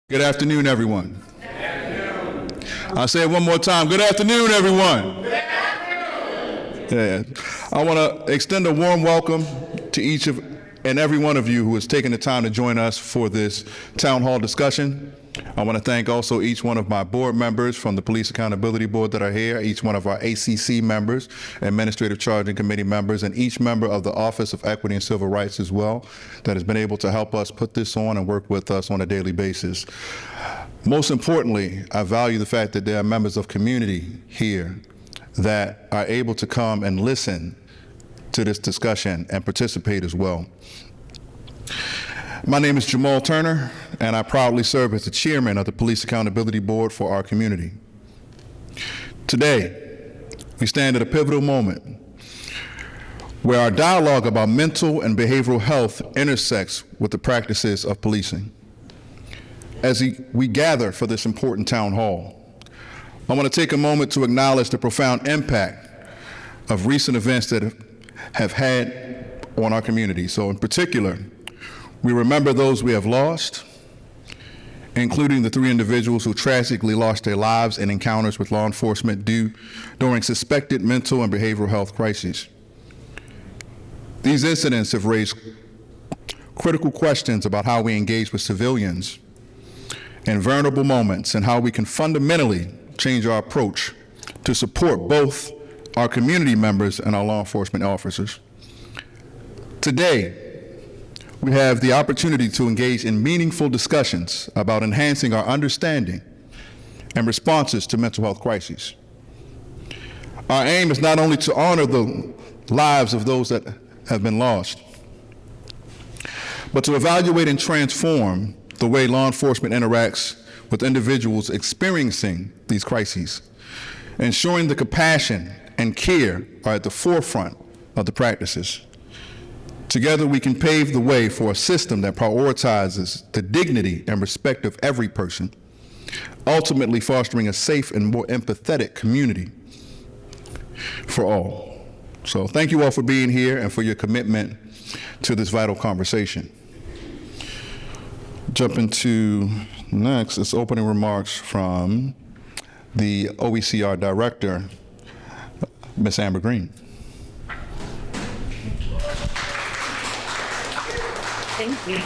Good afternoon, everyone. Good afternoon. I'll say it one more time. Good afternoon, everyone. Good afternoon. Yeah. I want to extend a warm welcome to each and every one of you who has taken the time to join us for this town hall discussion. I want to thank also each one of my board members from the Police Accountability Board that are here, each one of our ACC members, Administrative Charging Committee members, and each member of the Office of Equity and Civil Rights as well that has been able to help us put this on and work with us on a daily basis. Most importantly, I value the fact that there are members of community here that are able to come and listen to this discussion and participate as well. My name is Jamal Turner, and I proudly serve as the chairman of the Police Accountability Board for our community. Today, we stand at a pivotal moment where our dialogue about mental and behavioral health intersects with the practices of policing. As we gather for this important town hall, I want to take a moment to acknowledge the profound impact of recent events that have had on our community. So in particular, we remember those we have lost, including the 3 individuals who tragically lost their lives in encounters with law enforcement during suspected mental and behavioral health crises. These incidents have raised critical questions about how we engage with civilians in vulnerable moments and how we can fundamentally change our approach to support both our community members and our law enforcement officers. Today, we have the opportunity to engage in meaningful discussions about enhancing our understanding and responses to mental health crises. Our aim is not only to honor the lives of those that have been lost, but to evaluate and transform the way law enforcement interacts with individuals experiencing these crises, ensuring the compassion and care are at the forefront of the practices. Together, we can pave the way for a system that prioritizes the dignity and respect of every person, ultimately fostering a safe and more empathetic community for all. So thank you all for being here and for your commitment to this vital conversation. Jumping to next, it's opening remarks from the OECR Director, Ms. Amber Green. Thank you.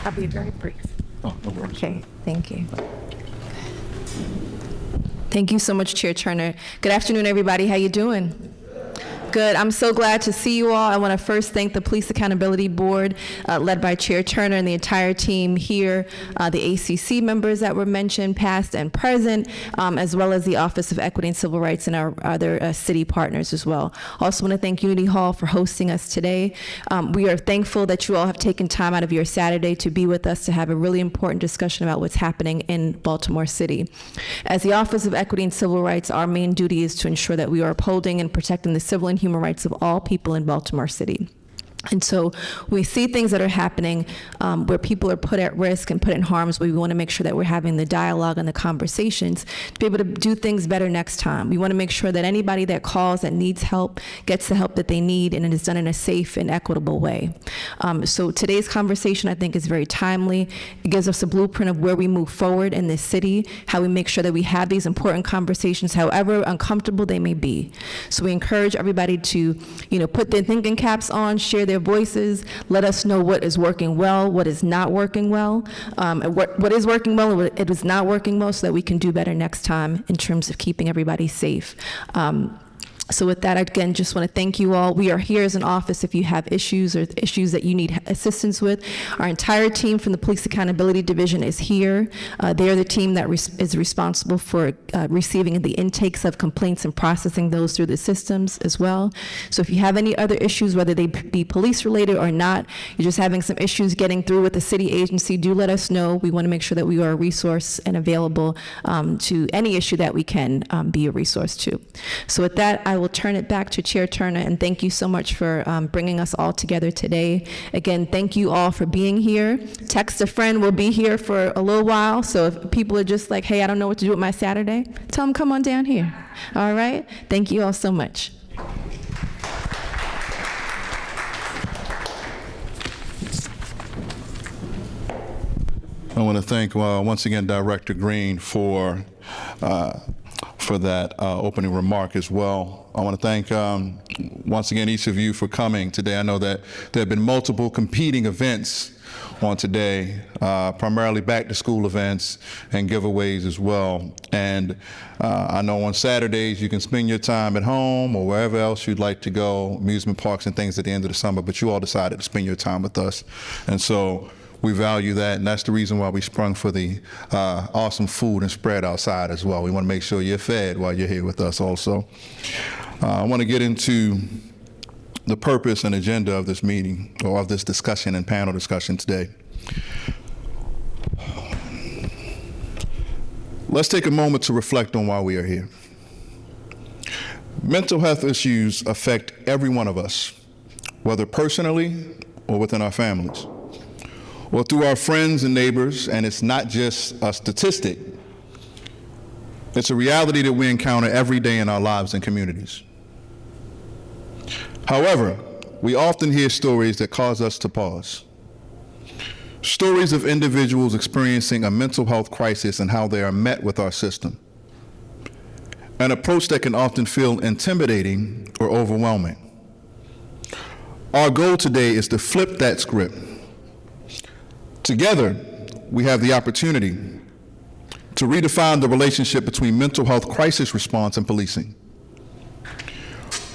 I'll be very brief. Oh, no worries. Okay, thank you. Thank you so much, Chair Turner. Good afternoon, everybody. How you doing? Good. I'm so glad to see you all. I want to first thank the Police Accountability Board, led by Chair Turner and the entire team here, the ACC members that were mentioned, past and present, as well as the Office of Equity and Civil Rights and our other city partners as well. Also want to thank Unity Hall for hosting us today. We are thankful that you all have taken time out of your Saturday to be with us to have a really important discussion about what's happening in Baltimore City. As the Office of Equity and Civil Rights, our main duty is to ensure that we are upholding and protecting the civil and human rights of all people in Baltimore City. And so we see things that are happening where people are put at risk and put in harm's way. We want to make sure that we're having the dialogue and the conversations to be able to do things better next time. We want to make sure that anybody that calls that needs help gets the help that they need, and it is done in a safe and equitable way. So today's conversation, I think, is very timely. It gives us a blueprint of where we move forward in this city, how we make sure that we have these important conversations, however uncomfortable they may be. So we encourage everybody to, put their thinking caps on, share their voices, let us know what is working well, what is not working well, and what is working well and what is not working well, so that we can do better next time in terms of keeping everybody safe. So with that, again, just want to thank you all. We are here as an office if you have issues or issues that you need assistance with. Our entire team from the Police Accountability Division is here. They're the team that is responsible for receiving the intakes of complaints and processing those through the systems as well. So if you have any other issues, whether they be police related or not, you're just having some issues getting through with the city agency, do let us know. We want to make sure that we are a resource and available to any issue that we can be a resource to. So with that, I will turn it back to Chair Turner, and thank you so much for bringing us all together today. Again, thank you all for being here. Text a friend. We'll be here for a little while, so if people are just like, hey, I don't know what to do with my Saturday, tell them come on down here. All right? Thank you all so much. I want to thank once again Director Green for that opening remark as well. I want to thank once again each of you for coming today. I know that there have been multiple competing events on today, primarily back to school events and giveaways as well. And I know on Saturdays you can spend your time at home or wherever else you'd like to go, amusement parks and things at the end of the summer, but you all decided to spend your time with us. And so we value that, and that's the reason why we sprung for the awesome food and spread outside as well. We want to make sure you're fed while you're here with us also. I want to get into the purpose and agenda of this meeting, or of this discussion and panel discussion today. Let's take a moment to reflect on why we are here. Mental health issues affect every one of us, whether personally or within our families, or through our friends and neighbors, and it's not just a statistic. It's a reality that we encounter every day in our lives and communities. However, we often hear stories that cause us to pause. Stories of individuals experiencing a mental health crisis and how they are met with our system. An approach that can often feel intimidating or overwhelming. Our goal today is to flip that script. Together, we have the opportunity to redefine the relationship between mental health crisis response and policing.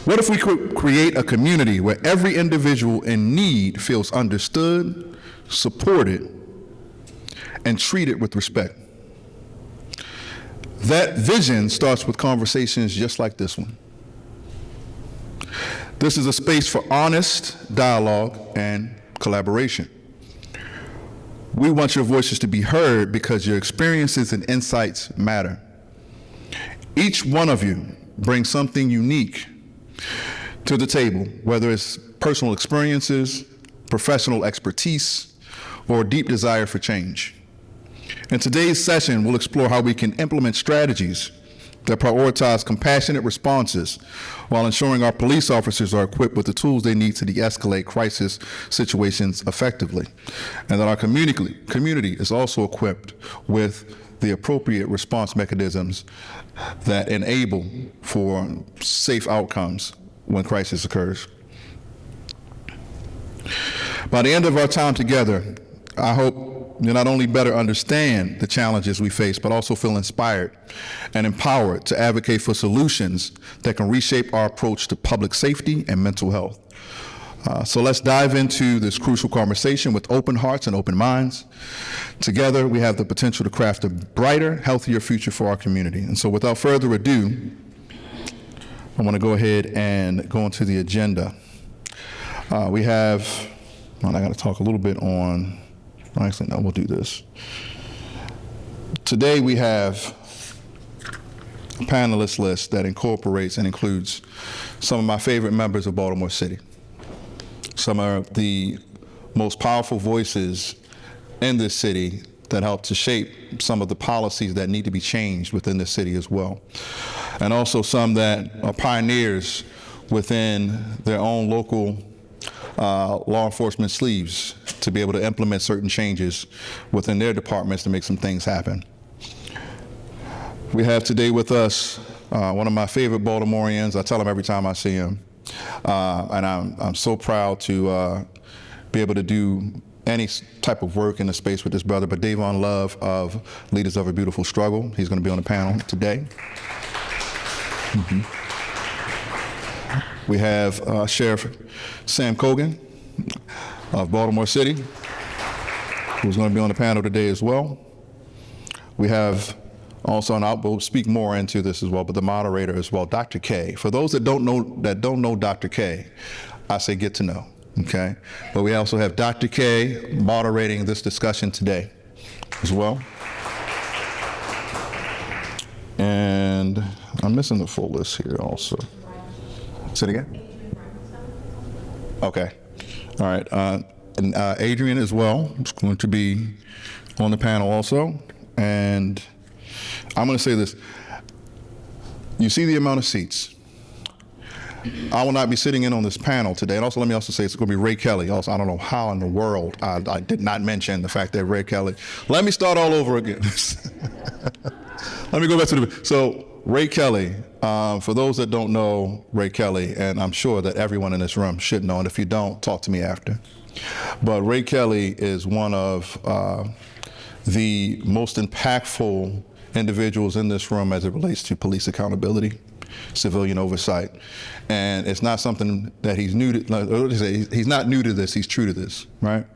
What if we could create a community where every individual in need feels understood, supported, and treated with respect? That vision starts with conversations just like this one. This is a space for honest dialogue and collaboration. We want your voices to be heard because your experiences and insights matter. Each one of you brings something unique to the table, whether it's personal experiences, professional expertise, or a deep desire for change. In today's session, we'll explore how we can implement strategies that prioritize compassionate responses while ensuring our police officers are equipped with the tools they need to de-escalate crisis situations effectively, and that our community is also equipped with the appropriate response mechanisms that enable for safe outcomes when crisis occurs. By the end of our time together, I hope you not only better understand the challenges we face, but also feel inspired and empowered to advocate for solutions that can reshape our approach to public safety and mental health. So let's dive into this crucial conversation with open hearts and open minds. Together, we have the potential to craft a brighter, healthier future for our community. And so without further ado, I want to go ahead and go into the agenda. I got to talk a little bit on, actually, no, we'll do this. Today we have a panelist list that incorporates and includes some of my favorite members of Baltimore City, some of the most powerful voices in this city that help to shape some of the policies that need to be changed within this city as well. And also some that are pioneers within their own local law enforcement sleeves to be able to implement certain changes within their departments to make some things happen. We have today with us one of my favorite Baltimoreans. I tell him every time I see him. And I'm so proud to be able to do any type of work in the space with this brother, but Davon Love of Leaders of a Beautiful Struggle. He's going to be on the panel today. We have Sheriff Sam Cogan of Baltimore City, who's going to be on the panel today as well. We have also, and we'll speak more into this as well, but the moderator as well, Dr. K. For those that don't know Dr. K, I say get to know, okay? But we also have Dr. K moderating this discussion today as well. And I'm missing the full list here also. Say it again? Okay. All right. And Adrian as well is going to be on the panel also. And I'm going to say this. You see the amount of seats. I will not be sitting in on this panel today. And also, let me also say it's going to be Ray Kelly. Also, I don't know how in the world I did not mention the fact that Ray Kelly. Let me start all over again. Let me go back to so Ray Kelly, for those that don't know Ray Kelly, and I'm sure that everyone in this room should know, and if you don't, talk to me after. But Ray Kelly is one of the most impactful individuals in this room as it relates to police accountability, civilian oversight. And it's not something that he's new to, he's not new to this, he's true to this, right?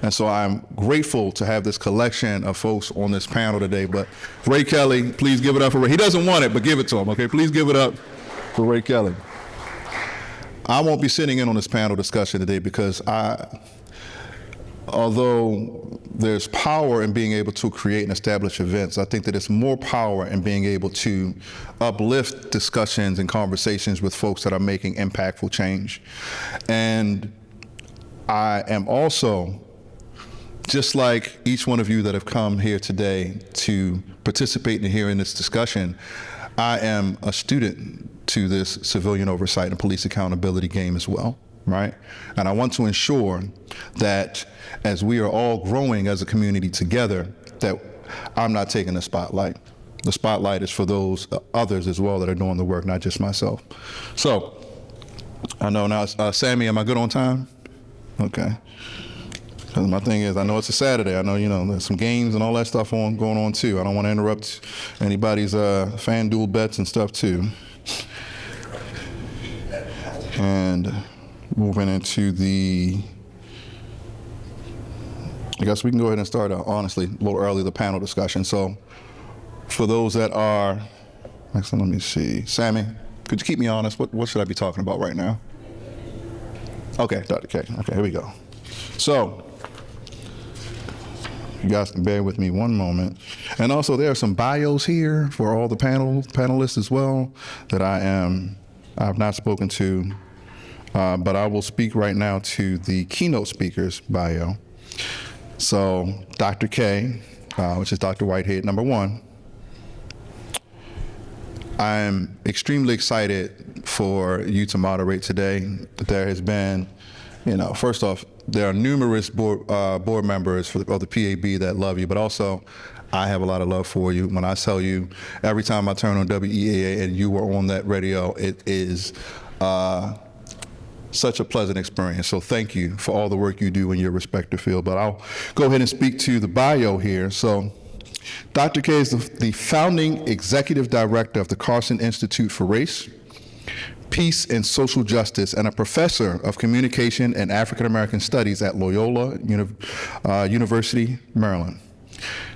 And so I'm grateful to have this collection of folks on this panel today. But Ray Kelly, please give it up for Ray. He doesn't want it, but give it to him, okay? Please give it up for Ray Kelly. I won't be sitting in on this panel discussion today because although there's power in being able to create and establish events, I think that there's more power in being able to uplift discussions and conversations with folks that are making impactful change. And I am also, just like each one of you that have come here today to participate in hearing this discussion, I am a student to this civilian oversight and police accountability game as well, right? And I want to ensure that as we are all growing as a community together, that I'm not taking the spotlight. The spotlight is for those others as well that are doing the work, not just myself. So, I know now, Sammy, am I good on time? Okay. Because my thing is, I know it's a Saturday. I know, there's some games and all that stuff going on too. I don't want to interrupt anybody's FanDuel bets and stuff too. And moving into I guess we can go ahead and start, honestly, a little early, the panel discussion. So for those that are, excellent, let me see. Sammy, could you keep me honest? What should I be talking about right now? Okay, Dr. K. Okay, here we go. So you guys can bear with me one moment. And also there are some bios here for all the panelists as well that I've not spoken to, but I will speak right now to the keynote speaker's bio. So Dr. K, which is Dr. Whitehead, number one, I'm extremely excited for you to moderate today. There has been, first off, there are numerous board members of the PAB that love you, but also I have a lot of love for you. When I tell you, every time I turn on WEAA and you are on that radio, it is such a pleasant experience. So thank you for all the work you do in your respective field. But I'll go ahead and speak to the bio here. So Dr. K is the founding executive director of the Carson Institute for Race, Peace and Social Justice, and a professor of communication and African American studies at Loyola University, Maryland.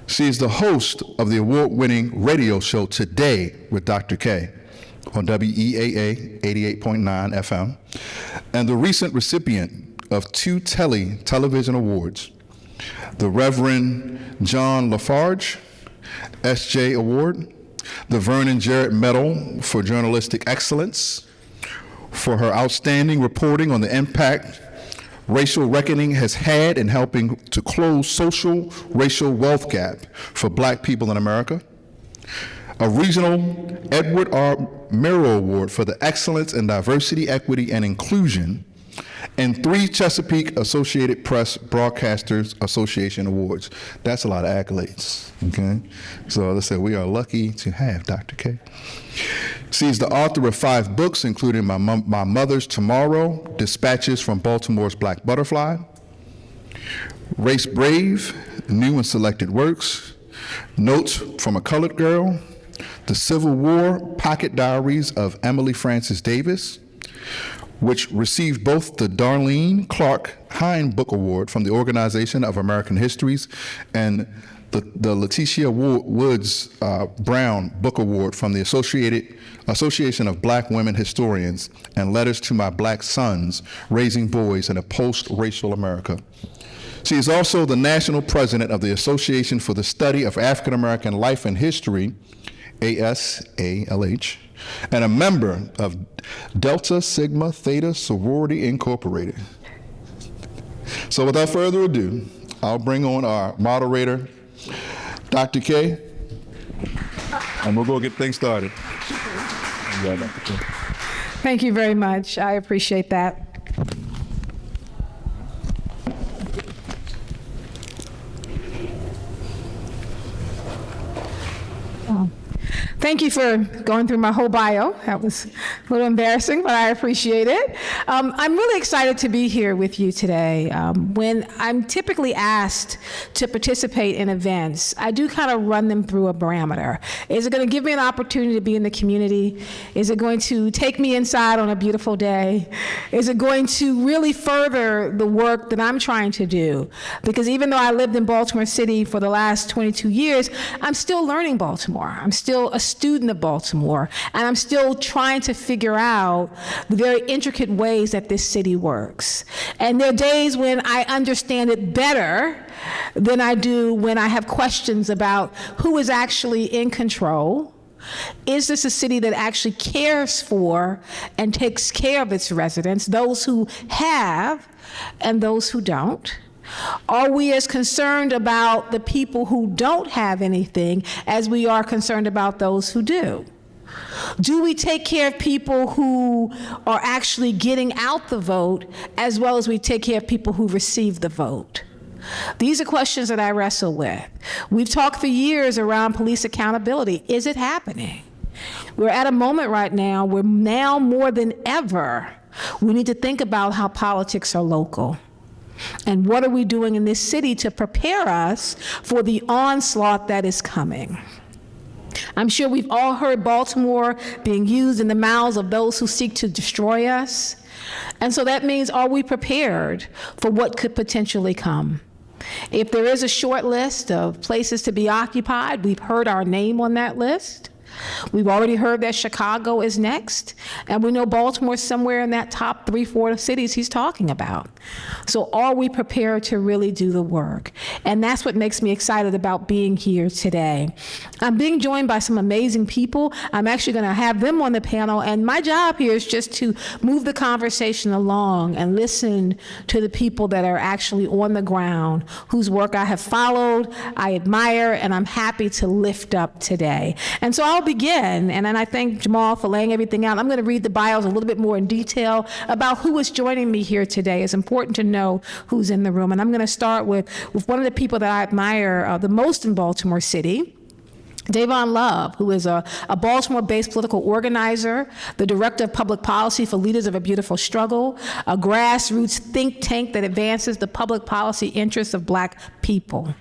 She is the host of the award-winning radio show Today with Dr. K on WEAA 88.9 FM, and the recent recipient of 2 television awards, the Reverend John Lafarge SJ Award, the Vernon Jarrett Medal for Journalistic Excellence, for her outstanding reporting on the impact racial reckoning has had in helping to close social racial wealth gap for Black people in America, a regional Edward R. Murrow Award for the Excellence in Diversity, Equity, and Inclusion, and 3 Chesapeake Associated Press Broadcasters Association Awards. That's a lot of accolades, okay? So as I said, we are lucky to have Dr. K. She's the author of 5 books, including My Mother's Tomorrow, Dispatches from Baltimore's Black Butterfly, Race Brave, New and Selected Works, Notes from a Colored Girl, The Civil War Pocket Diaries of Emily Francis Davis, which received both the Darlene Clark Hine Book Award from the Organization of American Histories and the Letitia Woods Brown Book Award from the Association of Black Women Historians, and Letters to My Black Sons, Raising Boys in a Post-Racial America. She is also the national president of the Association for the Study of African American Life and History, ASALH, and a member of Delta Sigma Theta Sorority Incorporated. So without further ado, I'll bring on our moderator, Dr. K, and we'll go get things started. Thank you very much. I appreciate that. Thank you for going through my whole bio. That was a little embarrassing, but I appreciate it. I'm really excited to be here with you today. When I'm typically asked to participate in events, I do kind of run them through a parameter. Is it going to give me an opportunity to be in the community? Is it going to take me inside on a beautiful day? Is it going to really further the work that I'm trying to do? Because even though I lived in Baltimore City for the last 22 years, I'm still learning Baltimore. I'm still a student of Baltimore, and I'm still trying to figure out the very intricate ways that this city works. And there are days when I understand it better than I do when I have questions about who is actually in control. Is this a city that actually cares for and takes care of its residents, those who have and those who don't? Are we as concerned about the people who don't have anything as we are concerned about those who do? Do we take care of people who are actually getting out the vote as well as we take care of people who receive the vote? These are questions that I wrestle with. We've talked for years around police accountability. Is it happening? We're at a moment right now where now more than ever, we need to think about how politics are local. And what are we doing in this city to prepare us for the onslaught that is coming? I'm sure we've all heard Baltimore being used in the mouths of those who seek to destroy us. And so that means, are we prepared for what could potentially come? If there is a short list of places to be occupied, we've heard our name on that list. We've already heard that Chicago is next, and we know Baltimore's somewhere in that top 3-4 cities he's talking about. So are we prepared to really do the work? And that's what makes me excited about being here today. I'm being joined by some amazing people. I'm actually going to have them on the panel, and my job here is just to move the conversation along and listen to the people that are actually on the ground, whose work I have followed, I admire, and I'm happy to lift up today. And so I'll begin, and then I thank Jamal for laying everything out. I'm going to read the bios a little bit more in detail about who is joining me here today. It's important to know who's in the room, and I'm going to start with one of the people that I admire the most in Baltimore City, Davon Love, who is a Baltimore-based political organizer, the director of public policy for Leaders of a Beautiful Struggle, a grassroots think tank that advances the public policy interests of Black people.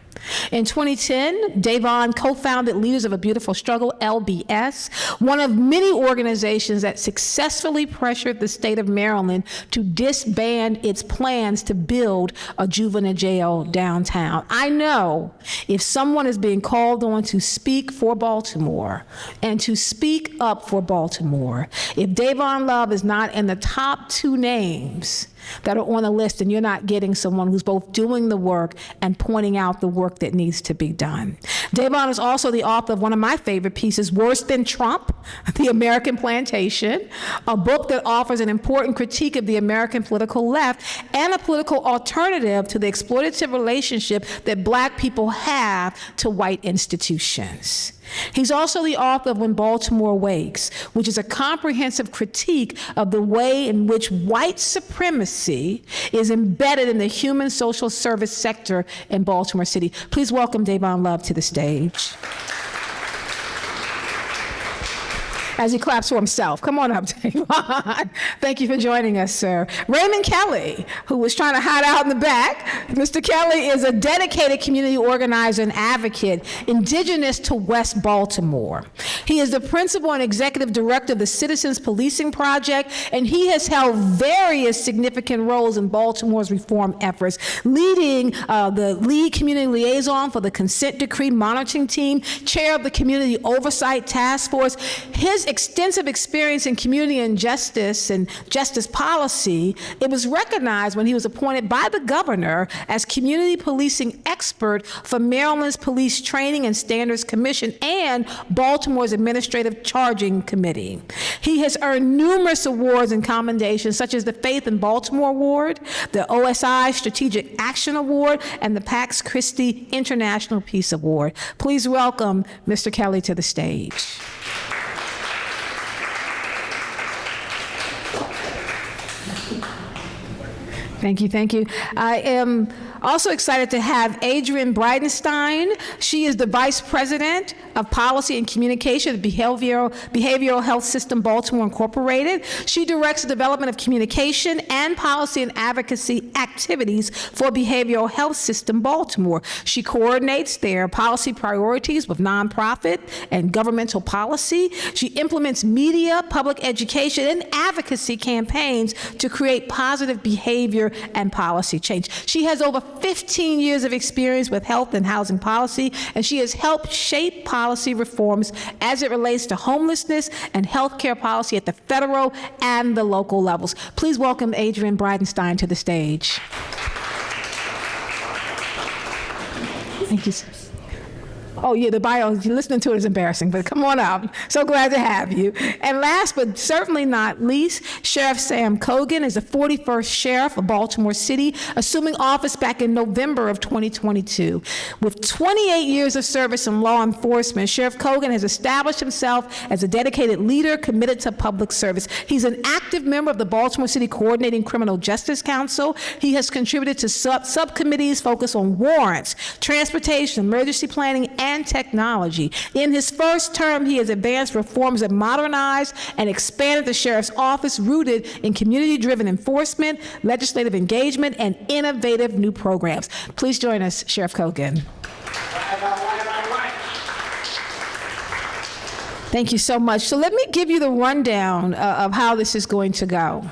In 2010, Davon co-founded Leaders of a Beautiful Struggle, LBS, one of many organizations that successfully pressured the state of Maryland to disband its plans to build a juvenile jail downtown. I know if someone is being called on to speak for Baltimore and to speak up for Baltimore, if Davon Love is not in the top 2 names that are on the list, and you're not getting someone who's both doing the work and pointing out the work that needs to be done. Davon is also the author of one of my favorite pieces, Worse Than Trump, The American Plantation, a book that offers an important critique of the American political left and a political alternative to the exploitative relationship that Black people have to white institutions. He's also the author of When Baltimore Wakes, which is a comprehensive critique of the way in which white supremacy is embedded in the human social service sector in Baltimore City. Please welcome Davon Love to the stage. As he claps for himself. Come on up, Davon. Thank you for joining us, sir. Raymond Kelly, who was trying to hide out in the back. Mr. Kelly is a dedicated community organizer and advocate indigenous to West Baltimore. He is the principal and executive director of the Citizens Policing Project, and he has held various significant roles in Baltimore's reform efforts, leading the lead community liaison for the consent decree monitoring team, chair of the community oversight task force. His extensive experience in community and justice policy, it was recognized when he was appointed by the governor as community policing expert for Maryland's Police Training and Standards Commission and Baltimore's Administrative Charging Committee. He has earned numerous awards and commendations, such as the Faith in Baltimore Award, the OSI Strategic Action Award, and the Pax Christi International Peace Award. Please welcome Mr. Kelly to the stage. Thank you, thank you. I am also excited to have Adrienne Bridenstine. She is the Vice President of Policy and Communication at Behavioral Health System Baltimore Incorporated. She directs the development of communication and policy and advocacy activities for Behavioral Health System Baltimore. She coordinates their policy priorities with nonprofit and governmental policy. She implements media, public education, and advocacy campaigns to create positive behavior and policy change. She has over 15 years of experience with health and housing policy, and she has helped shape policy reforms as it relates to homelessness and healthcare policy at the federal and the local levels. Please welcome Adrienne Bridenstine to the stage. Thank you, sir. Oh, yeah, the bio, listening to it is embarrassing, but come on up. So glad to have you. And last but certainly not least, Sheriff Sam Cogan is the 41st Sheriff of Baltimore City, assuming office back in November of 2022. With 28 years of service in law enforcement, Sheriff Cogan has established himself as a dedicated leader committed to public service. He's an active member of the Baltimore City Coordinating Criminal Justice Council. He has contributed to subcommittees focused on warrants, transportation, emergency planning, and technology. In his first term, he has advanced reforms that modernized and expanded the sheriff's office, rooted in community-driven enforcement, legislative engagement, and innovative new programs. Please join us, Sheriff Cogan. Thank you so much. So let me give you the rundown of how this is going to go.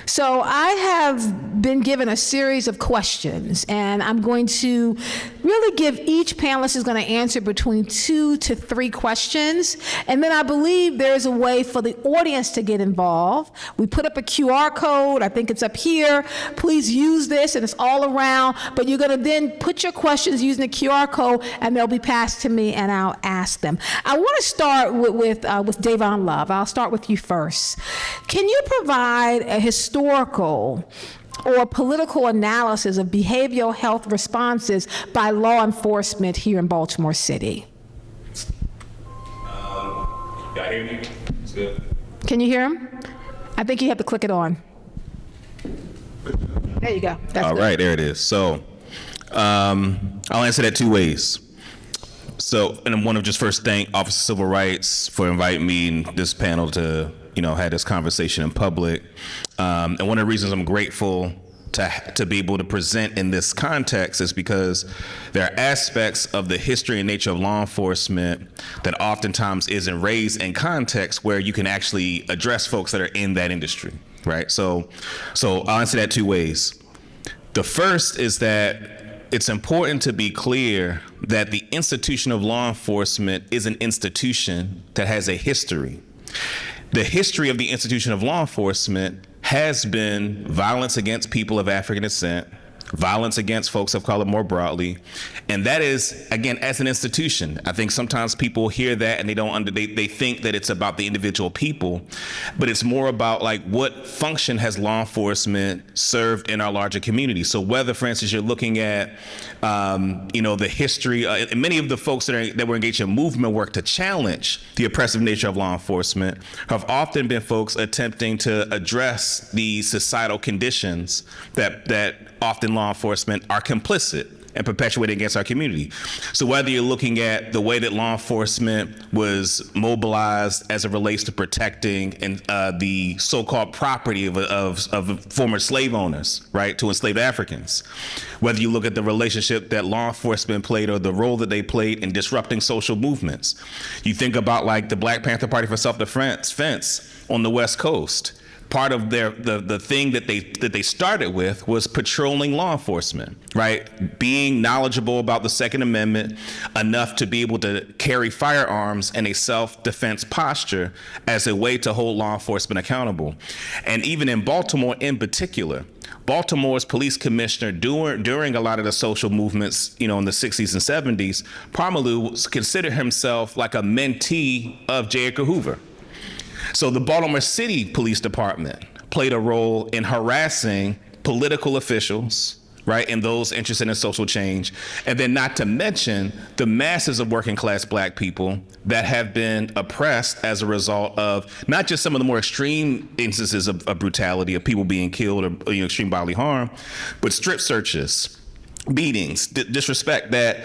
So I have been given a series of questions, and I'm going to really give each panelist is going to answer between 2 to 3 questions, and then I believe there's a way for the audience to get involved. We put up a QR code. I think it's up here. Please use this, and it's all around, but you're going to then put your questions using the QR code, and they'll be passed to me, and I'll ask them. I want to start with Davon Love. I'll start with you first. Can you provide a historical or political analysis of behavioral health responses by law enforcement here in Baltimore City? Y'all hear me? It's good. Can you hear him? I think you have to click it on. There you go. That's All good. right, there it is. So I'll answer that 2 ways. So, and I want to just first thank Office of Civil Rights for inviting me and this panel to, have this conversation in public. And one of the reasons I'm grateful to be able to present in this context is because there are aspects of the history and nature of law enforcement that oftentimes isn't raised in context where you can actually address folks that are in that industry, right? So I'll answer that 2 ways. The first is that it's important to be clear that the institution of law enforcement is an institution that has a history. The history of the institution of law enforcement has been violence against people of African descent, violence against folks of color more broadly, and that is, again, as an institution. I think sometimes people hear that and they think that it's about the individual people, but it's more about like what function has law enforcement served in our larger community. So whether, for instance, you're looking at, the history, and many of the folks that were engaged in movement work to challenge the oppressive nature of law enforcement have often been folks attempting to address the societal conditions that often law enforcement are complicit and perpetuating against our community. So whether you're looking at the way that law enforcement was mobilized as it relates to protecting the so-called property of former slave owners, right, to enslaved Africans, whether you look at the relationship that law enforcement played or the role that they played in disrupting social movements, you think about like the Black Panther Party for Self-Defense on the West Coast. Part of the thing that they started with was patrolling law enforcement, right? Being knowledgeable about the Second Amendment enough to be able to carry firearms in a self-defense posture as a way to hold law enforcement accountable. And even in Baltimore in particular, Baltimore's police commissioner during a lot of the social movements, in the 60s and 70s, Parmalu considered himself like a mentee of J. Edgar Hoover. So the Baltimore City Police Department played a role in harassing political officials, right? And those interested in social change. And then not to mention the masses of working class Black people that have been oppressed as a result of not just some of the more extreme instances of brutality, of people being killed or extreme bodily harm, but strip searches, beatings, disrespect that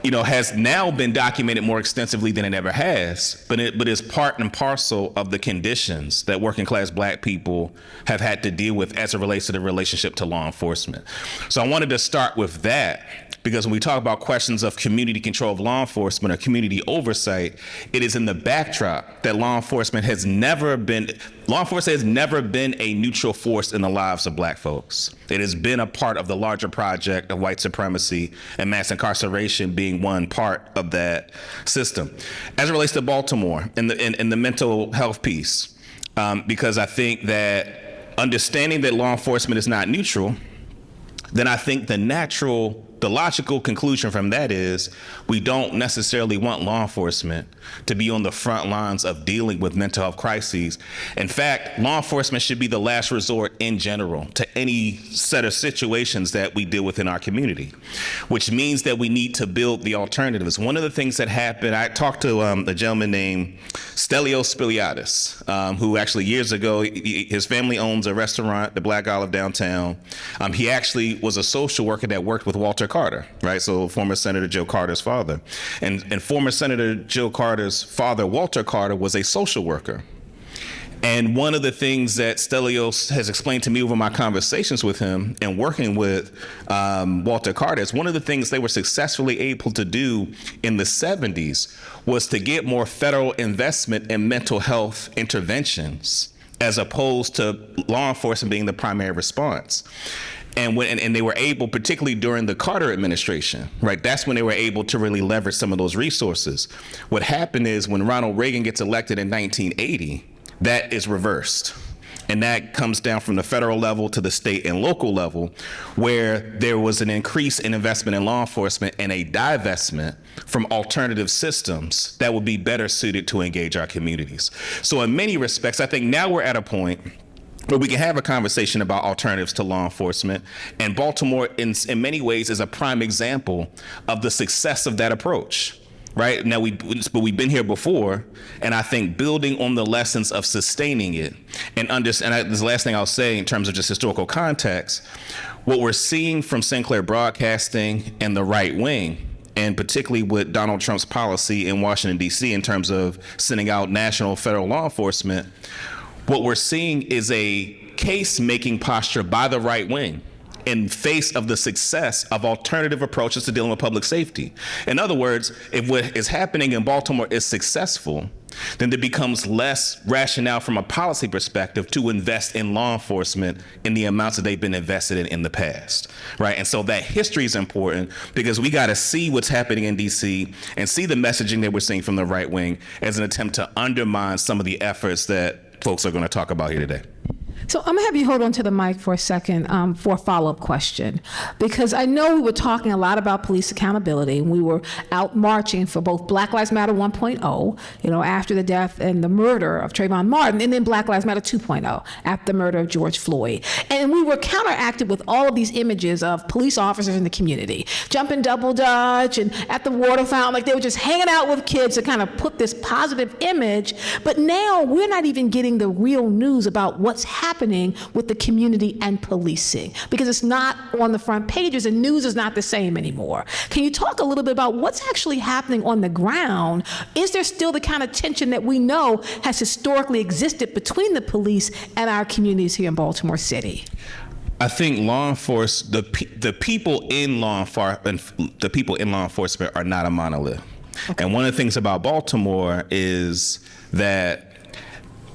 has now been documented more extensively than it ever has, but is part and parcel of the conditions that working class Black people have had to deal with as it relates to the relationship to law enforcement. So I wanted to start with that, because when we talk about questions of community control of law enforcement or community oversight, it is in the backdrop that law enforcement has never been a neutral force in the lives of Black folks. It has been a part of the larger project of white supremacy and mass incarceration being one part of that system. As it relates to Baltimore and the mental health piece, because I think that understanding that law enforcement is not neutral, then I think the logical conclusion from that is we don't necessarily want law enforcement to be on the front lines of dealing with mental health crises. In fact, law enforcement should be the last resort in general to any set of situations that we deal with in our community, which means that we need to build the alternatives. One of the things that happened, I talked to a gentleman named Stelios Spiliadis, who actually years ago, his family owns a restaurant, the Black Olive downtown. He actually was a social worker that worked with Walter Carter, right? So former Senator Joe Carter's father. And former Senator Joe Carter's father, Walter Carter, was a social worker. And one of the things that Stelios has explained to me over my conversations with him and working with Walter Carter is one of the things they were successfully able to do in the 70s was to get more federal investment in mental health interventions as opposed to law enforcement being the primary response. And they were able, particularly during the Carter administration, right? That's when they were able to really leverage some of those resources. What happened is when Ronald Reagan gets elected in 1980, that is reversed. And that comes down from the federal level to the state and local level, where there was an increase in investment in law enforcement and a divestment from alternative systems that would be better suited to engage our communities. So in many respects, I think now we're at a point where we can have a conversation about alternatives to law enforcement. And Baltimore, in many ways, is a prime example of the success of that approach. Right now, we've been here before, and I think building on the lessons of sustaining it and this is the last thing I'll say in terms of just historical context. What we're seeing from Sinclair Broadcasting and the right wing, and particularly with Donald Trump's policy in Washington, D.C., in terms of sending out national federal law enforcement, what we're seeing is a case-making posture by the right wing in face of the success of alternative approaches to dealing with public safety. In other words, if what is happening in Baltimore is successful, then there becomes less rationale from a policy perspective to invest in law enforcement in the amounts that they've been invested in the past, right? And so that history is important because we got to see what's happening in DC and see the messaging that we're seeing from the right wing as an attempt to undermine some of the efforts that folks are going to talk about here today. So I'm gonna have you hold on to the mic for a second for a follow-up question, because I know we were talking a lot about police accountability, and we were out marching for both Black Lives Matter 1.0, after the death and the murder of Trayvon Martin, and then Black Lives Matter 2.0 after the murder of George Floyd. And we were counteracted with all of these images of police officers in the community, jumping double dutch and at the water fountain, like they were just hanging out with kids to kind of put this positive image. But now we're not even getting the real news about what's happening with the community and policing, because it's not on the front pages and news is not the same anymore. Can you talk a little bit about what's actually happening on the ground? Is there still the kind of tension that we know has historically existed between the police and our communities here in Baltimore City? I think law enforcement, the people in law enforcement are not a monolith. Okay. And one of the things about Baltimore is that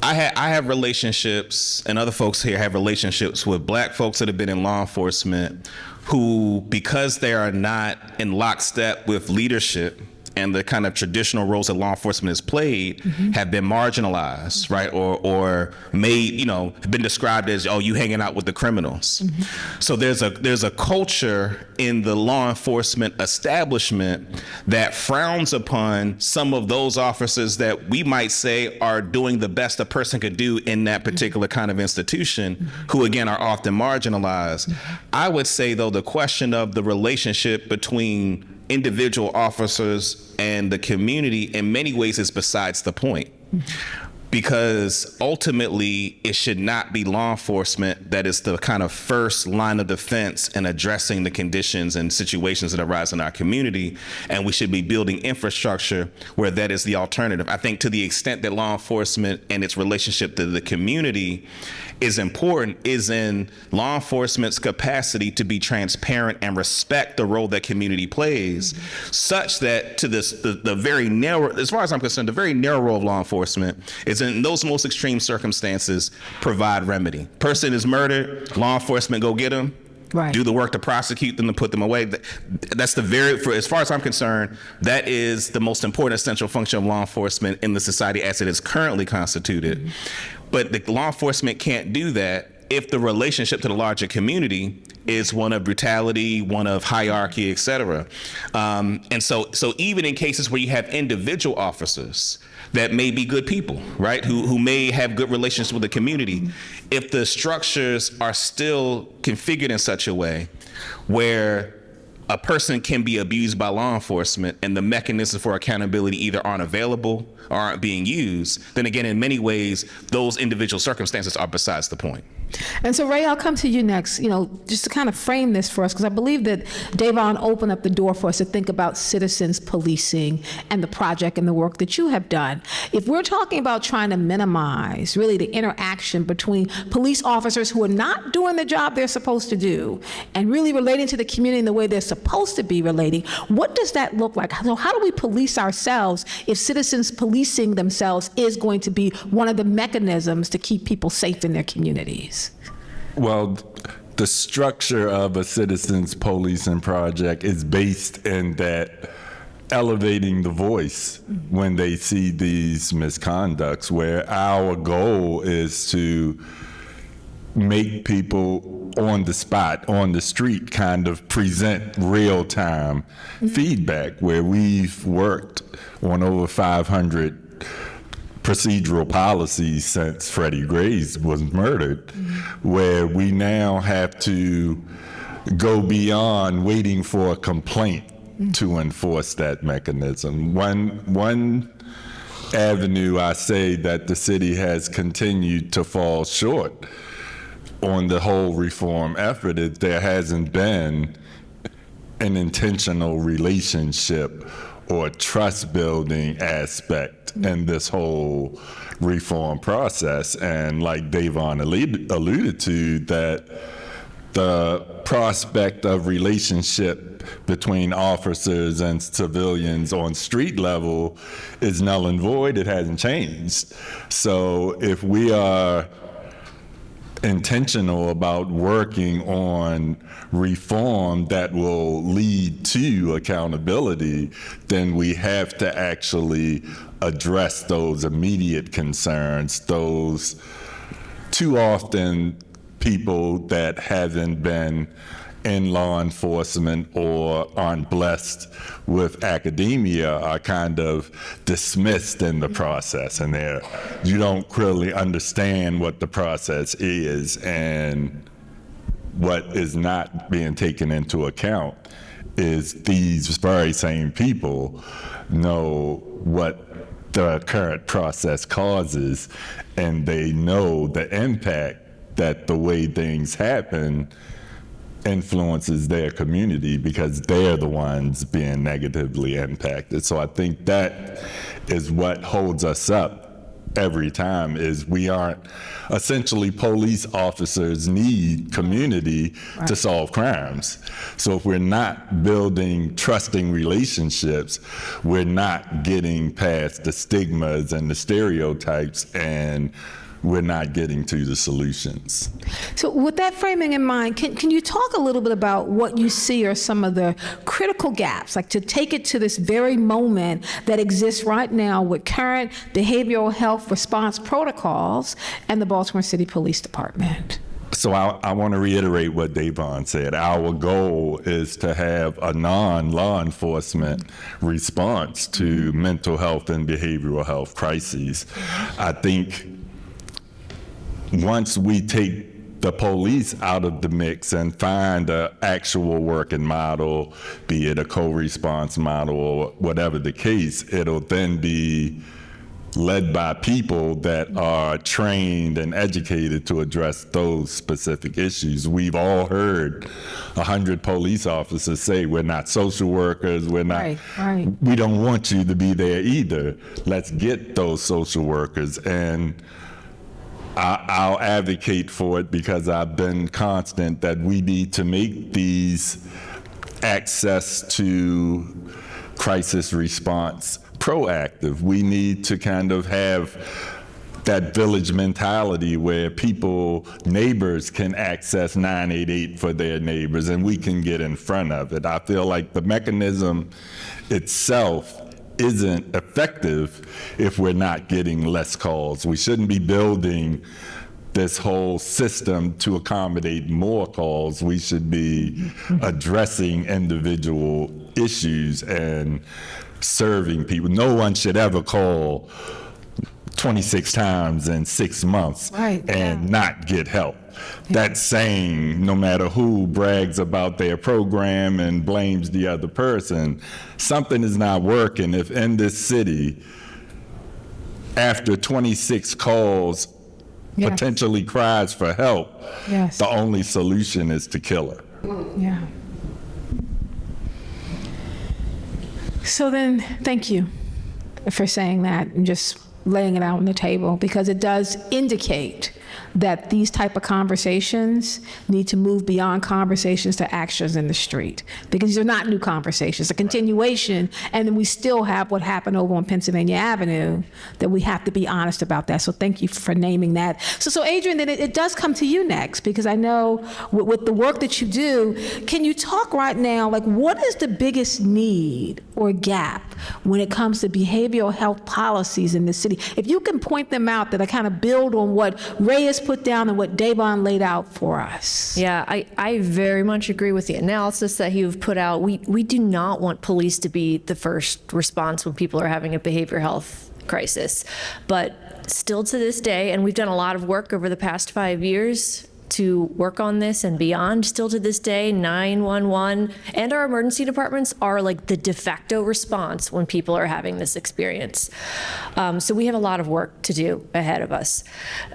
I have relationships, and other folks here have relationships with Black folks that have been in law enforcement who, because they are not in lockstep with leadership and the kind of traditional roles that law enforcement has played have been marginalized, right? Or made, been described as, oh, you hanging out with the criminals. So there's a culture in the law enforcement establishment that frowns upon some of those officers that we might say are doing the best a person could do in that particular kind of institution, who again are often marginalized. I would say, though, the question of the relationship between individual officers and the community in many ways is besides the point. Because ultimately, it should not be law enforcement that is the kind of first line of defense in addressing the conditions and situations that arise in our community. And we should be building infrastructure where that is the alternative. I think to the extent that law enforcement and its relationship to the community is important is in law enforcement's capacity to be transparent and respect the role that community plays, such that to the very narrow, as far as I'm concerned, the very narrow role of law enforcement is in those most extreme circumstances, provide remedy. Person is murdered, law enforcement go get them, Right. do the work to prosecute them, to put them away. That's as far as I'm concerned, that is the most important essential function of law enforcement in the society as it is currently constituted. But the law enforcement can't do that if the relationship to the larger community is one of brutality, one of hierarchy, et cetera. And so even in cases where you have individual officers that may be good people, right, who may have good relationships with the community, if the structures are still configured in such a way where a person can be abused by law enforcement and the mechanisms for accountability either aren't available or aren't being used, then again, in many ways, those individual circumstances are besides the point. And so, Ray, I'll come to you next, just to kind of frame this for us, because I believe that Davon opened up the door for us to think about citizens policing and the project and the work that you have done. If we're talking about trying to minimize really the interaction between police officers who are not doing the job they're supposed to do and really relating to the community in the way they're supposed to be relating, what does that look like? So how do we police ourselves if citizens policing themselves is going to be one of the mechanisms to keep people safe in their communities? Well, the structure of a citizens policing project is based in that elevating the voice when they see these misconducts, where our goal is to make people on the spot, on the street, kind of present real-time feedback, where we've worked on over 500 procedural policies since Freddie Gray was murdered, where we now have to go beyond waiting for a complaint to enforce that mechanism. One avenue I say that the city has continued to fall short on the whole reform effort is there hasn't been an intentional relationship or trust building aspect in this whole reform process. And like Davon alluded to, that the prospect of relationship between officers and civilians on street level is null and void. It hasn't changed. So if we are intentional about working on reform that will lead to accountability, then we have to actually address those immediate concerns, those too often people that haven't been in law enforcement or aren't blessed with academia are kind of dismissed in the process, and you don't really understand what the process is, and what is not being taken into account is these very same people know what the current process causes, and they know the impact that the way things happen influences their community because they're the ones being negatively impacted. So I think that is what holds us up every time, is we aren't, essentially police officers need community to solve crimes. So if we're not building trusting relationships, we're not getting past the stigmas and the stereotypes and we're not getting to the solutions. So with that framing in mind, can you talk a little bit about what you see are some of the critical gaps, like to take it to this very moment that exists right now with current behavioral health response protocols and the Baltimore City Police Department? So I want to reiterate what Davon said. Our goal is to have a non-law enforcement response to mental health and behavioral health crises. I think once we take the police out of the mix and find an actual working model, be it a co-response model or whatever the case, it'll then be led by people that are trained and educated to address those specific issues. We've all heard 100 police officers say, we're not social workers, we're not, Right. we don't want you to be there either. Let's get those social workers. And I'll advocate for it because I've been constant that we need to make these access to crisis response proactive. We need to kind of have that village mentality where people, neighbors can access 988 for their neighbors and we can get in front of it. I feel like the mechanism itself isn't effective if we're not getting less calls. We shouldn't be building this whole system to accommodate more calls. We should be addressing individual issues and serving people. No one should ever call 26 times in 6 months and not get help. That's saying no matter who brags about their program and blames the other person, something is not working if in this city, after 26 calls, potentially cries for help, the only solution is to kill her. Yeah. So then, thank you for saying that and just laying it out on the table, because it does indicate that these type of conversations need to move beyond conversations to actions in the street, because these are not new conversations, a continuation, and then we still have what happened over on Pennsylvania Avenue, that we have to be honest about that. So thank you for naming that. So Adrian, then it does come to you next, because I know with the work that you do, can you talk right now, like what is the biggest need or gap when it comes to behavioral health policies in the city? If you can point them out that I kind of build on what Ray has put down and what Davon laid out for us. Yeah, I very much agree with the analysis that you've put out. We do not want police to be the first response when people are having a behavioral health crisis. But still to this day, and we've done a lot of work over the past 5 years to work on this and beyond, still to this day, 911 and our emergency departments are like the de facto response when people are having this experience. So we have a lot of work to do ahead of us.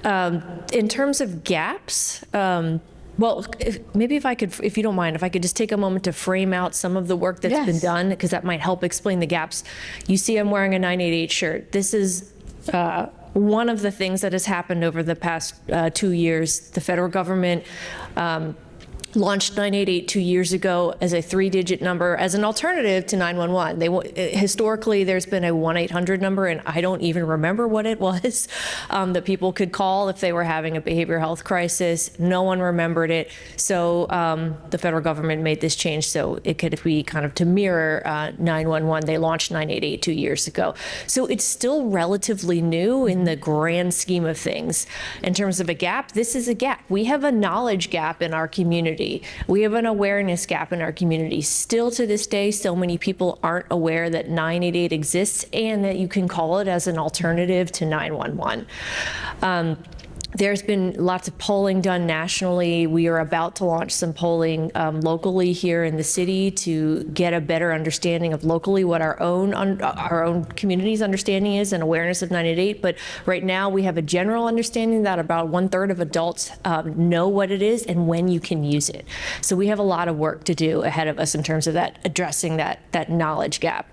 In terms of gaps, well, if you don't mind, if I could just take a moment to frame out some of the work that's been done, because that might help explain the gaps. You see I'm wearing a 988 shirt. This is one of the things that has happened over the past 2 years. The federal government launched 988 2 years ago as a 3-digit number as an alternative to 911. Historically, there's been a 1-800 number, and I don't even remember what it was, that people could call if they were having a behavioral health crisis. No one remembered it. So the federal government made this change so it could be kind of to mirror 911. They launched 988 2 years ago. So it's still relatively new in the grand scheme of things. In terms of a gap, this is a gap. We have a knowledge gap in our community. We have an awareness gap in our community. Still to this day, so many people aren't aware that 988 exists and that you can call it as an alternative to 911. There's been lots of polling done nationally. We are about to launch some polling locally here in the city to get a better understanding of locally what our own community's understanding is and awareness of 988. But right now we have a general understanding that about 1/3 of adults know what it is and when you can use it. So we have a lot of work to do ahead of us in terms of that, addressing that knowledge gap.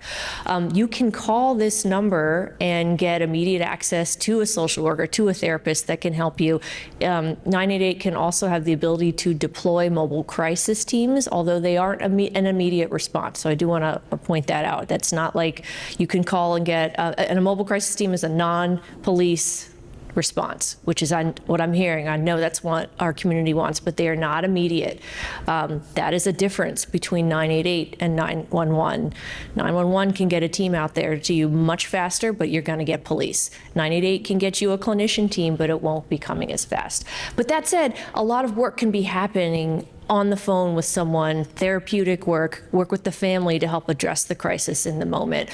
You can call this number and get immediate access to a social worker, to a therapist that can help you. 988 can also have the ability to deploy mobile crisis teams, although they aren't an immediate response. So I do want to point that out. That's not like you can call and get, and a mobile crisis team is a non-police response, which is what I'm hearing. I know that's what our community wants, but they are not immediate. That is a difference between 988 and 911. 911 can get a team out there to you much faster, but you're going to get police. 988 can get you a clinician team, but it won't be coming as fast. But that said, a lot of work can be happening on the phone with someone, therapeutic work with the family to help address the crisis in the moment.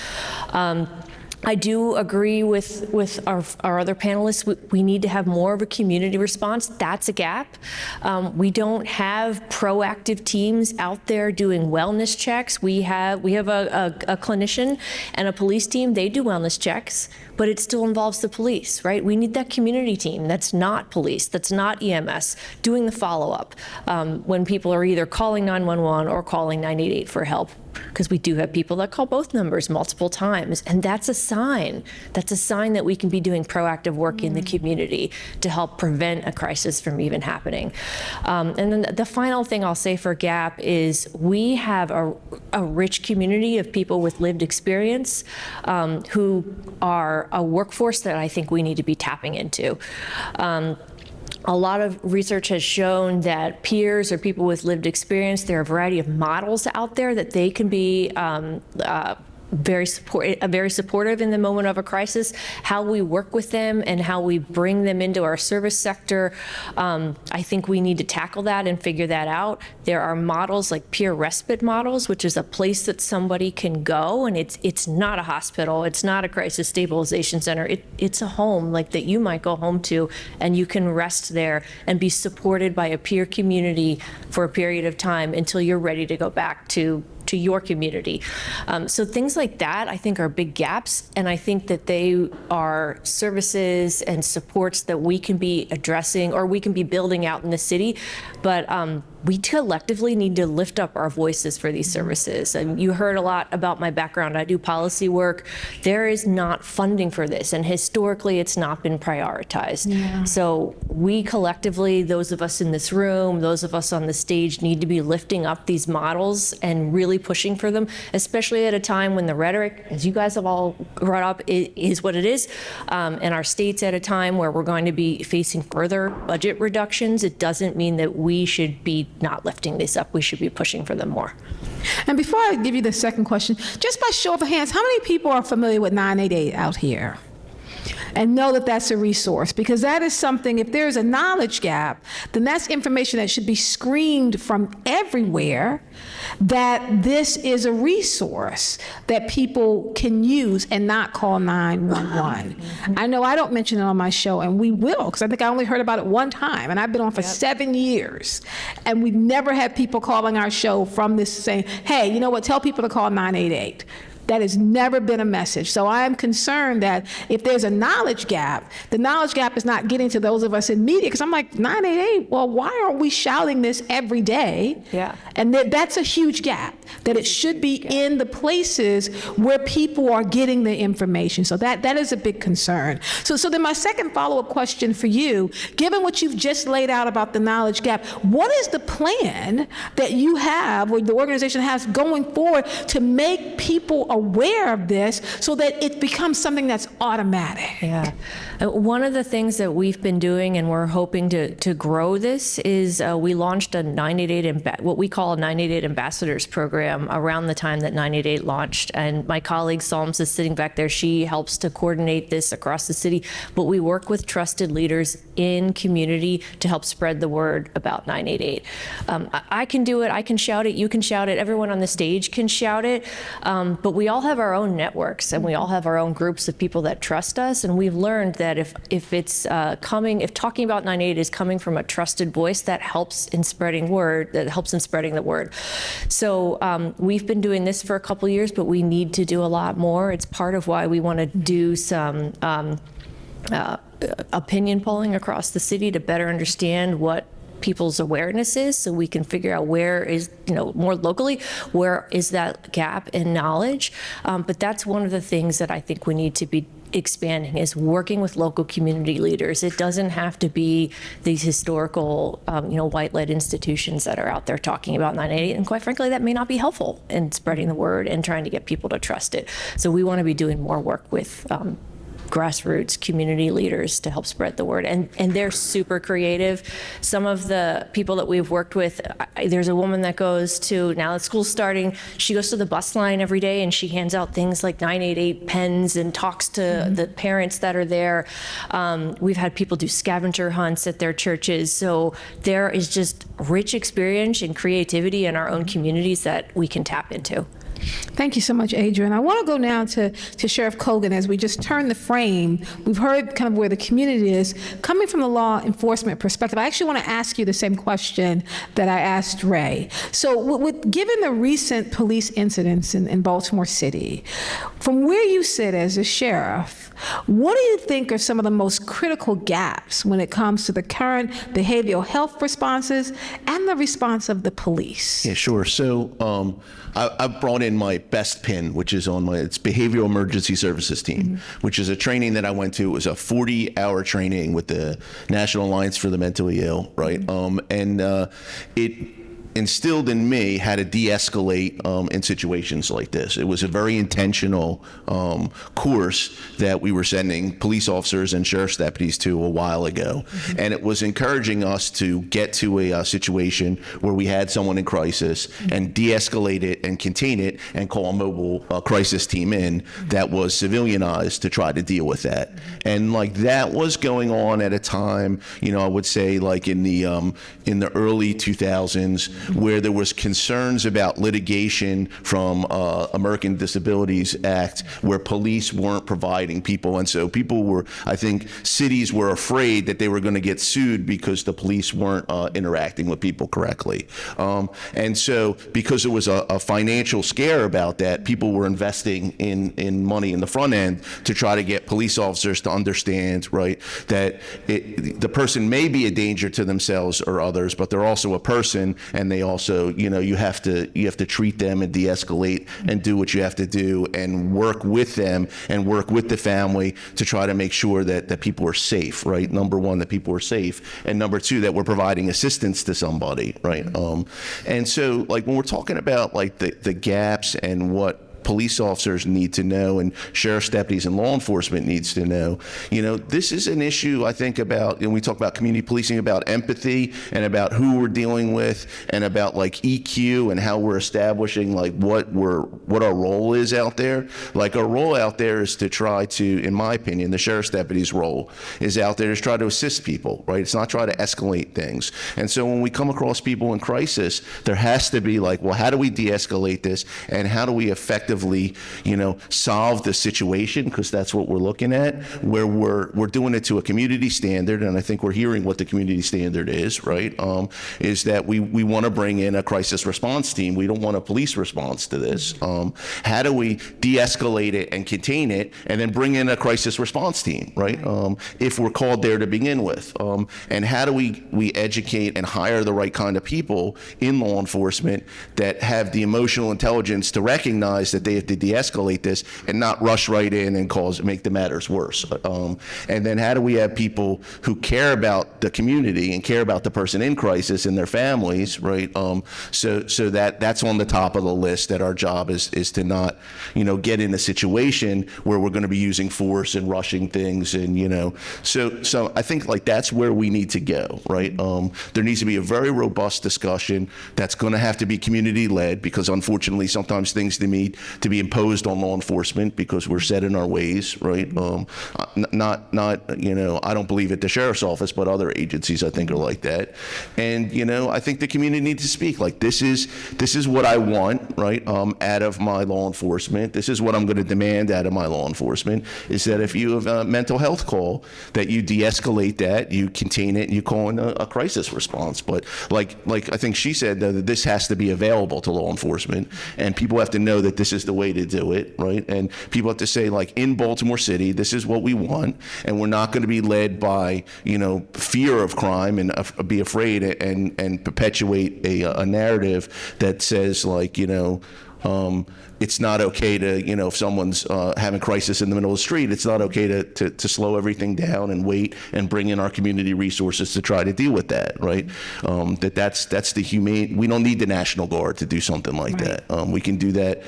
I do agree with our other panelists. We need to have more of a community response. That's a gap. We don't have proactive teams out there doing wellness checks. We have a clinician and a police team. They do wellness checks, but it still involves the police, right? We need that community team that's not police, that's not EMS, doing the follow-up when people are either calling 911 or calling 988 for help, because we do have people that call both numbers multiple times, and that's a sign. That's a sign that we can be doing proactive work in the community to help prevent a crisis from even happening. And then the final thing I'll say for GAP is we have a rich community of people with lived experience who are a workforce that I think we need to be tapping into. A lot of research has shown that peers or people with lived experience, there are a variety of models out there that they can be very supportive in the moment of a crisis. How we work with them and how we bring them into our service sector, I think we need to tackle that and figure that out. There are models like peer respite models, which is a place that somebody can go, and it's not a hospital, it's not a crisis stabilization center, it's a home like that you might go home to, and you can rest there and be supported by a peer community for a period of time until you're ready to go back to your community. So things like that, I think, are big gaps, and I think that they are services and supports that we can be addressing or we can be building out in the city, but we collectively need to lift up our voices for these services. And you heard a lot about my background. I do policy work. There is not funding for this, and historically it's not been prioritized. Yeah. So we collectively, those of us in this room, those of us on the stage, need to be lifting up these models and really pushing for them, especially at a time when the rhetoric, as you guys have all brought up, is what it is. And our state's at a time where we're going to be facing further budget reductions. It doesn't mean that we should be not lifting this up. We should be pushing for them more. And before I give you the second question, just by show of hands, how many people are familiar with 988 out here? And know that that's a resource, because that is something, if there's a knowledge gap, then that's information that should be screened from everywhere, that this is a resource that people can use and not call 911. I know I don't mention it on my show, and we will, because I think I only heard about it one time, and I've been on for 7 years, and we've never had people calling our show from this saying, hey, you know what, tell people to call 988. That has never been a message. So I am concerned that if there's a knowledge gap, the knowledge gap is not getting to those of us in media, because I'm like, 988, well, why aren't we shouting this every day? Yeah. And that's a huge gap, that it should be in the places where people are getting the information. So that is a big concern. So then my second follow-up question for you, given what you've just laid out about the knowledge gap, what is the plan that you have, or the organization has, going forward to make people aware of this so that it becomes something that's automatic? Yeah. One of the things that we've been doing, and we're hoping to grow this, is we launched a 988, what we call a 988 ambassadors program around the time that 988 launched. And my colleague Psalms is sitting back there. She helps to coordinate this across the city. But we work with trusted leaders in community to help spread the word about 988. I can do it. I can shout it. You can shout it. Everyone on the stage can shout it. But we all have our own networks, and we all have our own groups of people that trust us. And we've learned that if it's if talking about 988 is coming from a trusted voice, that helps in spreading word, that helps in spreading the word. So we've been doing this for a couple of years, but we need to do a lot more. It's part of why we want to do some opinion polling across the city to better understand what people's awareness is, so we can figure out where is, more locally, where is that gap in knowledge. But that's one of the things that I think we need to be expanding, is working with local community leaders. It doesn't have to be these historical, white-led institutions that are out there talking about 988, and quite frankly, that may not be helpful in spreading the word and trying to get people to trust it. So we want to be doing more work with grassroots community leaders to help spread the word. And they're super creative. Some of the people that we've worked with, there's a woman that goes to, now that school's starting, she goes to the bus line every day and she hands out things like 988 pens and talks to the parents that are there. We've had people do scavenger hunts at their churches. So there is just rich experience and creativity in our own communities that we can tap into. Thank you so much, Adrian. I want to go now to Sheriff Colgan as we just turn the frame. We've heard kind of where the community is. Coming from the law enforcement perspective, I actually want to ask you the same question that I asked Ray. So given the recent police incidents in Baltimore City, from where you sit as a sheriff, what do you think are some of the most critical gaps when it comes to the current behavioral health responses and the response of the police? Yeah, sure. So I've brought in my best pin, which is on it's Behavioral Emergency Services team, which is a training that I went to. It was a 40-hour training with the National Alliance for the Mentally Ill, right? It instilled in me how to de-escalate in situations like this. It was a very intentional course that we were sending police officers and sheriff's deputies to a while ago. And it was encouraging us to get to a situation where we had someone in crisis and de-escalate it and contain it and call a mobile crisis team in that was civilianized to try to deal with that. And like that was going on at a time, I would say like in the early 2000s, where there was concerns about litigation from American Disabilities Act, where police weren't providing people. And so people were, I think cities were afraid that they were going to get sued because the police weren't interacting with people correctly. And so because there was a financial scare about that, people were investing in money in the front end to try to get police officers to understand, right, that the person may be a danger to themselves or others, but they're also a person, and they also, you have to treat them and de-escalate and do what you have to do and work with them and work with the family to try to make sure that people are safe, right? Number one, that people are safe, and number two, that we're providing assistance to somebody, right? And so, like, when we're talking about like the gaps and what police officers need to know and sheriff's deputies and law enforcement needs to know, this is an issue, I think, about, we talk about community policing, about empathy and about who we're dealing with and about like EQ and how we're establishing like what our role is out there. Like our role out there is to try to, in my opinion, the sheriff's deputy's role is out there to try to assist people, right? It's not try to escalate things. And so when we come across people in crisis, there has to be like, well, how do we de-escalate this and how do we effectively solve the situation, because that's what we're looking at, where we're doing it to a community standard, and I think we're hearing what the community standard is, right? Is that we want to bring in a crisis response team. We don't want a police response to this. How do we de-escalate it and contain it, and then bring in a crisis response team, right? If we're called there to begin with, and how do we educate and hire the right kind of people in law enforcement that have the emotional intelligence to recognize that they have to de-escalate this and not rush right in and make the matters worse. And then how do we have people who care about the community and care about the person in crisis and their families, right? So that's on the top of the list, that our job is to not, get in a situation where we're going to be using force and rushing things, and so I think like that's where we need to go, right? There needs to be a very robust discussion that's going to have to be community led, because unfortunately sometimes things need to be imposed on law enforcement because we're set in our ways, right? Not I don't believe at the sheriff's office, but other agencies I think are like that. And I think the community needs to speak. Like this is what I want, right? Out of my law enforcement. This is what I'm going to demand out of my law enforcement, is that if you have a mental health call, that you de-escalate that, you contain it, and you call in a crisis response. But like I think she said, that this has to be available to law enforcement, and people have to know that this is the way to do it, right? And people have to say, like, in Baltimore City, this is what we want, and we're not going to be led by, fear of crime and be afraid and perpetuate a narrative that says, like, it's not okay to, if someone's having crisis in the middle of the street, it's not okay to slow everything down and wait and bring in our community resources to try to deal with that, right? That's the humane. We don't need the National Guard to do something like that. We can do that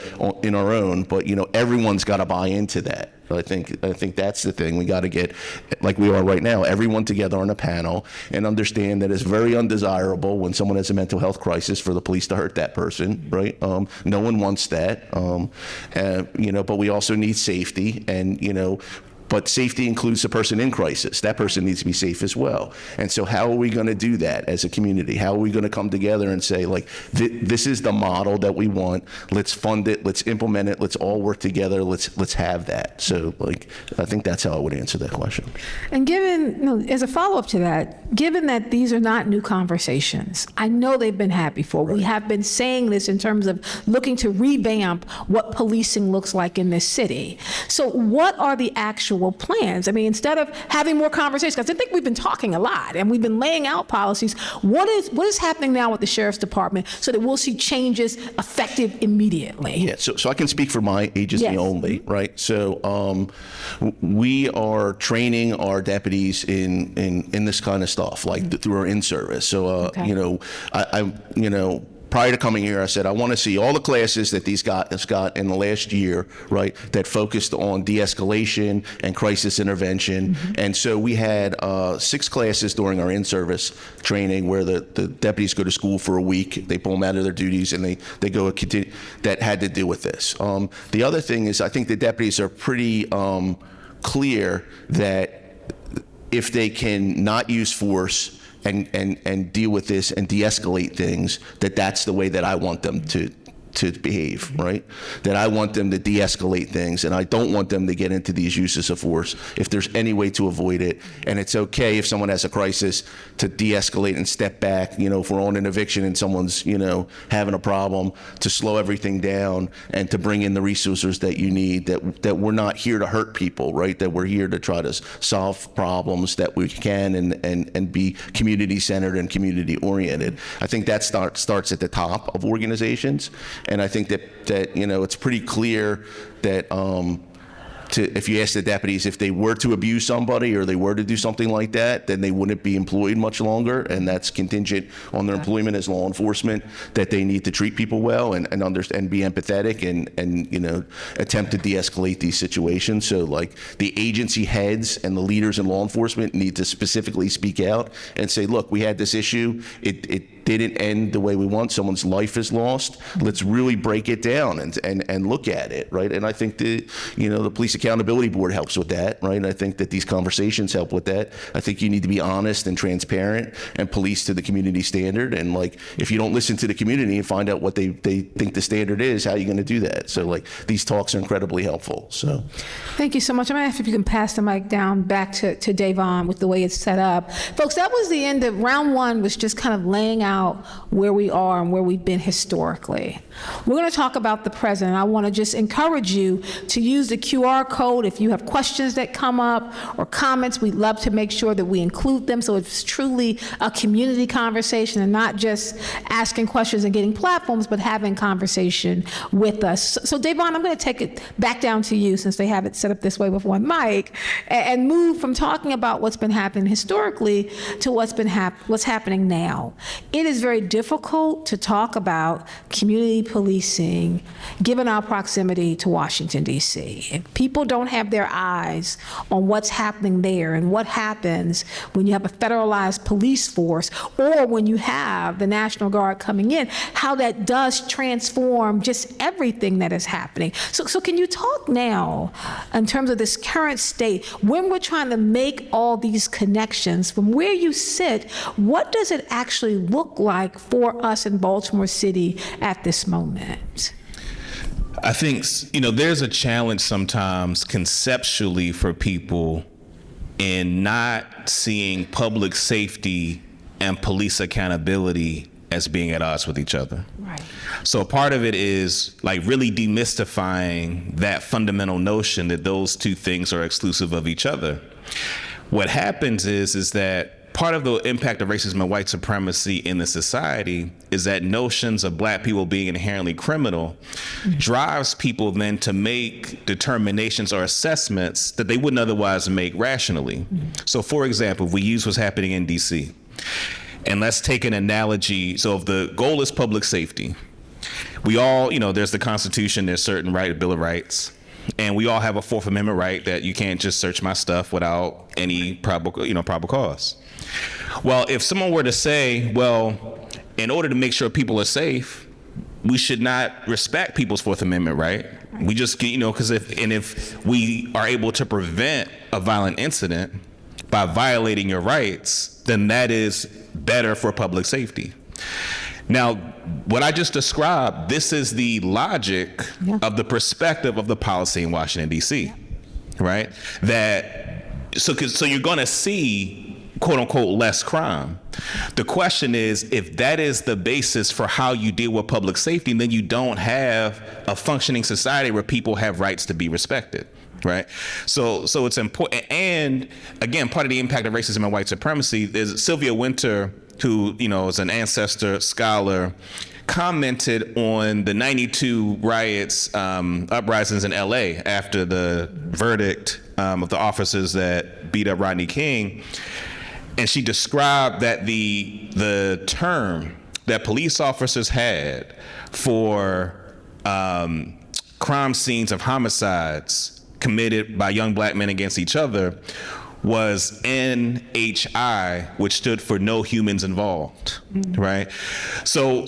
in our own, but everyone's got to buy into that. I think that's the thing. We got to get, like we are right now, everyone together on a panel and understand that it's very undesirable when someone has a mental health crisis for the police to hurt that person, right? No one wants that, but we also need safety, and but safety includes the person in crisis. That person needs to be safe as well. And so how are we going to do that as a community? How are we going to come together and say, like, this is the model that we want. Let's fund it. Let's implement it. Let's all work together. Let's have that. So, I think that's how I would answer that question. And given, as a follow-up to that, given that these are not new conversations, I know they've been had before. Right. We have been saying this in terms of looking to revamp what policing looks like in this city. So what are the actual plans? I mean, instead of having more conversations, because I think we've been talking a lot and we've been laying out policies, what is happening now with the Sheriff's Department so that we'll see changes effective immediately? Yeah, so I can speak for my agency only, right? So we are training our deputies in this kind of stuff, like through our in-service. So, prior to coming here, I said, I want to see all the classes that these guys got in the last year, right, that focused on de-escalation and crisis intervention. Mm-hmm. And so we had 6 classes during our in-service training where the deputies go to school for a week. They pull them out of their duties and they go continue, that had to do with this. The other thing is I think the deputies are pretty clear that if they can not use force and deal with this and de-escalate things, that's the way that I want them to behave, right? That I want them to de-escalate things, and I don't want them to get into these uses of force if there's any way to avoid it. And it's okay if someone has a crisis to de-escalate and step back, if we're on an eviction and someone's, having a problem, to slow everything down and to bring in the resources that you need, that we're not here to hurt people, right? That we're here to try to solve problems that we can and be community-centered and community-oriented. I think that starts at the top of organizations. And I think that it's pretty clear that if you ask the deputies if they were to abuse somebody or they were to do something like that, then they wouldn't be employed much longer, and that's contingent on their employment as law enforcement, that they need to treat people well and understand and be empathetic and attempt to de-escalate these situations. So the agency heads and the leaders in law enforcement need to specifically speak out and say, look, we had this issue. It didn't end the way we want. Someone's life is lost. Let's really break it down and look at it, right? And I think the Police Accountability Board helps with that, right? And I think that these conversations help with that. I think you need to be honest and transparent and police to the community standard. And if you don't listen to the community and find out what they think the standard is, how are you going to do that? So these talks are incredibly helpful. So, thank you so much. I'm going to ask if you can pass the mic down back to Davon with the way it's set up. Folks, that was the end of round 1, was just kind of laying out where we are and where we've been historically. We're going to talk about the present. I want to just encourage you to use the QR code if you have questions that come up or comments. We'd love to make sure that we include them so it's truly a community conversation and not just asking questions and getting platforms, but having conversation with us. So Davon, I'm going to take it back down to you since they have it set up this way with one mic, and move from talking about what's been happening historically to what's happening now. It is very difficult to talk about community policing given our proximity to Washington, D.C. If people don't have their eyes on what's happening there and what happens when you have a federalized police force or when you have the National Guard coming in, how that does transform just everything that is happening. So can you talk now in terms of this current state, when we're trying to make all these connections from where you sit, what does it actually look like for us in Baltimore City at this moment? I think, there's a challenge sometimes conceptually for people in not seeing public safety and police accountability as being at odds with each other. Right. So part of it is really demystifying that fundamental notion that those two things are exclusive of each other. What happens is that part of the impact of racism and white supremacy in the society is that notions of black people being inherently criminal drives people then to make determinations or assessments that they wouldn't otherwise make rationally. So for example, if we use what's happening in DC, and let's take an analogy. So if the goal is public safety, we all, there's the Constitution, there's certain Bill of Rights, and we all have a Fourth Amendment right that you can't just search my stuff without any probable cause. Well, if someone were to say, well, in order to make sure people are safe, we should not respect people's Fourth Amendment right. We just, because if we are able to prevent a violent incident by violating your rights, then that is better for public safety. Now, what I just described, this is the logic of the perspective of the policy in Washington, D.C., right? So you're going to see, quote unquote, less crime. The question is, if that is the basis for how you deal with public safety, then you don't have a functioning society where people have rights to be respected. Right. So it's important. And again, part of the impact of racism and white supremacy is Sylvia Wynter, who, is an ancestor scholar, commented on the 92 riots, uprisings in LA after the verdict of the officers that beat up Rodney King. And she described that the term that police officers had for crime scenes of homicides committed by young black men against each other was NHI, which stood for no humans involved, right? So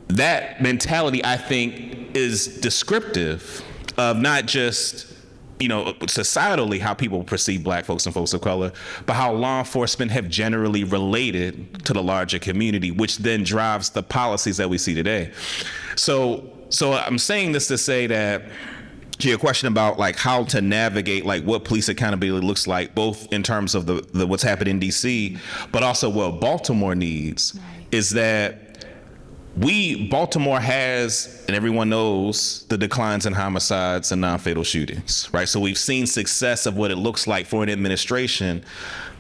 that mentality, I think, is descriptive of not just, societally how people perceive black folks and folks of color, but how law enforcement have generally related to the larger community, which then drives the policies that we see today. So I'm saying this to say that, to your question about how to navigate what police accountability looks like, both in terms of the what's happened in DC, but also what Baltimore needs, is that Baltimore has, and everyone knows, the declines in homicides and non-fatal shootings, right? So we've seen success of what it looks like for an administration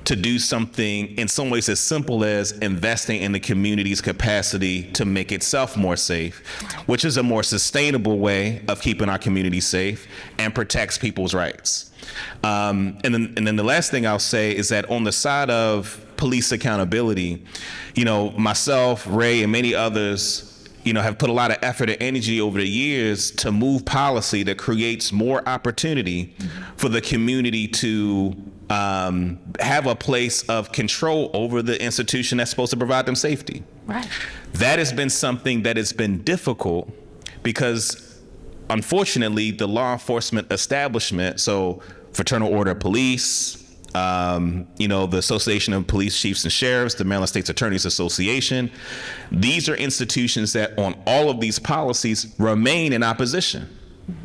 to do something in some ways as simple as investing in the community's capacity to make itself more safe, which is a more sustainable way of keeping our community safe and protects people's rights. And then the last thing I'll say is that on the side of police accountability, myself, Ray, and many others, have put a lot of effort and energy over the years to move policy that creates more opportunity for the community to have a place of control over the institution that's supposed to provide them safety. Right. That has been something that has been difficult because, unfortunately, the law enforcement establishment, so Fraternal Order of Police, the Association of Police Chiefs and Sheriffs, the Maryland States Attorneys Association, these are institutions that on all of these policies remain in opposition.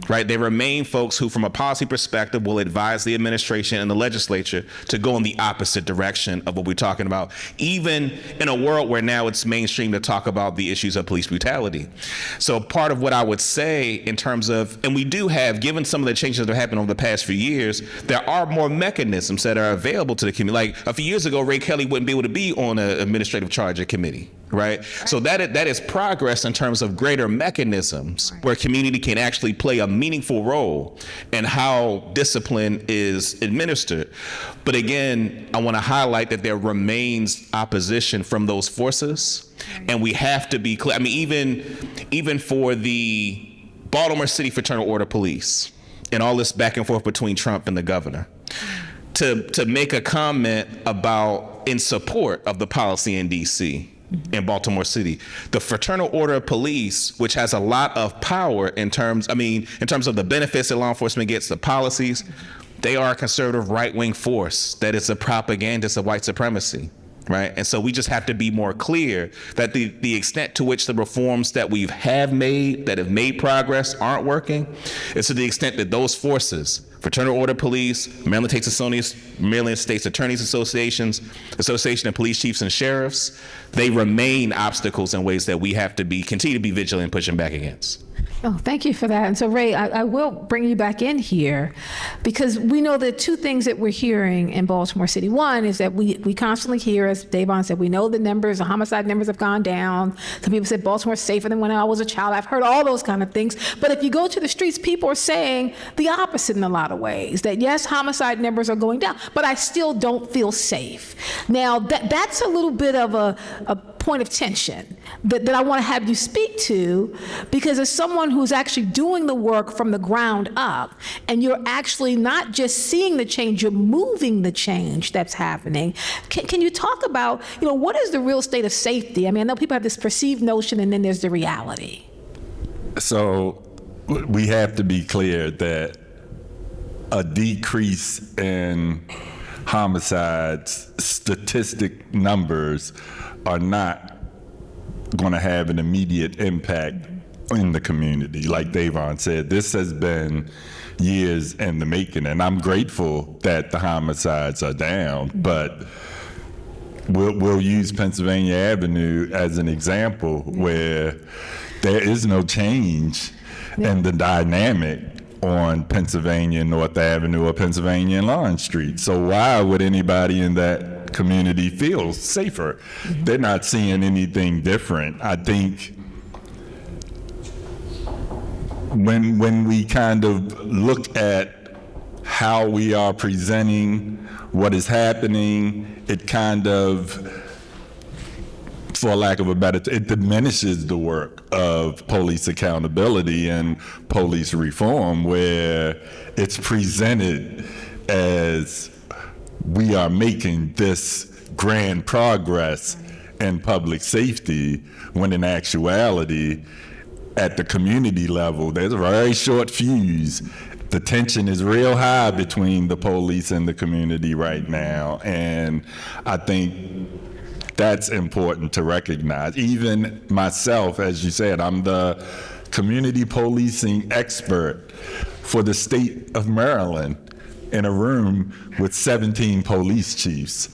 Right? They remain folks who, from a policy perspective, will advise the administration and the legislature to go in the opposite direction of what we're talking about, even in a world where now it's mainstream to talk about the issues of police brutality. So part of what I would say in terms of, and we do have, given some of the changes that have happened over the past few years, there are more mechanisms that are available to the community. Like a few years ago, Ray Kelly wouldn't be able to be on an administrative charge committee. Right? So that is progress in terms of greater mechanisms where community can actually play a meaningful role in how discipline is administered. But again, I want to highlight that there remains opposition from those forces, and we have to be clear. I mean, even for the Baltimore City Fraternal Order Police and all this back and forth between Trump and the governor, to make a comment about in support of the policy in DC. In Baltimore City, the Fraternal Order of Police, which has a lot of power in terms of the benefits that law enforcement gets, the policies, they are a conservative right-wing force that is a propagandist of white supremacy, right? And so we just have to be more clear that the extent to which the reforms that we have made, that have made progress, aren't working, is to the extent that those forces, Fraternal Order Police, Maryland States Attorneys Association of Police Chiefs and Sheriffs, they remain obstacles in ways that we have to continue to be vigilant and pushing back against. Oh, thank you for that. And so, Ray, I will bring you back in here because we know the two things that we're hearing in Baltimore City. One is that we constantly hear, as Davon said, we know the homicide numbers have gone down. Some people said Baltimore's safer than when I was a child. I've heard all those kind of things. But if you go to the streets, people are saying the opposite in a lot of ways, that yes, homicide numbers are going down, but I still don't feel safe. Now, that's a little bit of a point of tension that I want to have you speak to, because as someone who's actually doing the work from the ground up, and you're actually not just seeing the change, you're moving the change that's happening. Can you talk about, what is the real state of safety? I mean, I know people have this perceived notion and then there's the reality. So we have to be clear that a decrease in homicides statistic numbers are not going to have an immediate impact in the community. Like Davon said, this has been years in the making, and I'm grateful that the homicides are down, but we'll use Pennsylvania Avenue as an example where there is no change in the dynamic on Pennsylvania North Avenue or Pennsylvania and Lawrence Street. So why would anybody in that community feel safer? They're not seeing anything different. I think when we kind of look at how we are presenting what is happening, it kind of, for lack of a better term, it diminishes the work of police accountability and police reform, where it's presented as we are making this grand progress in public safety, when in actuality, at the community level, there's a very short fuse. The tension is real high between the police and the community right now, and I think that's important to recognize. Even myself, as you said, I'm the community policing expert for the state of Maryland in a room with 17 police chiefs.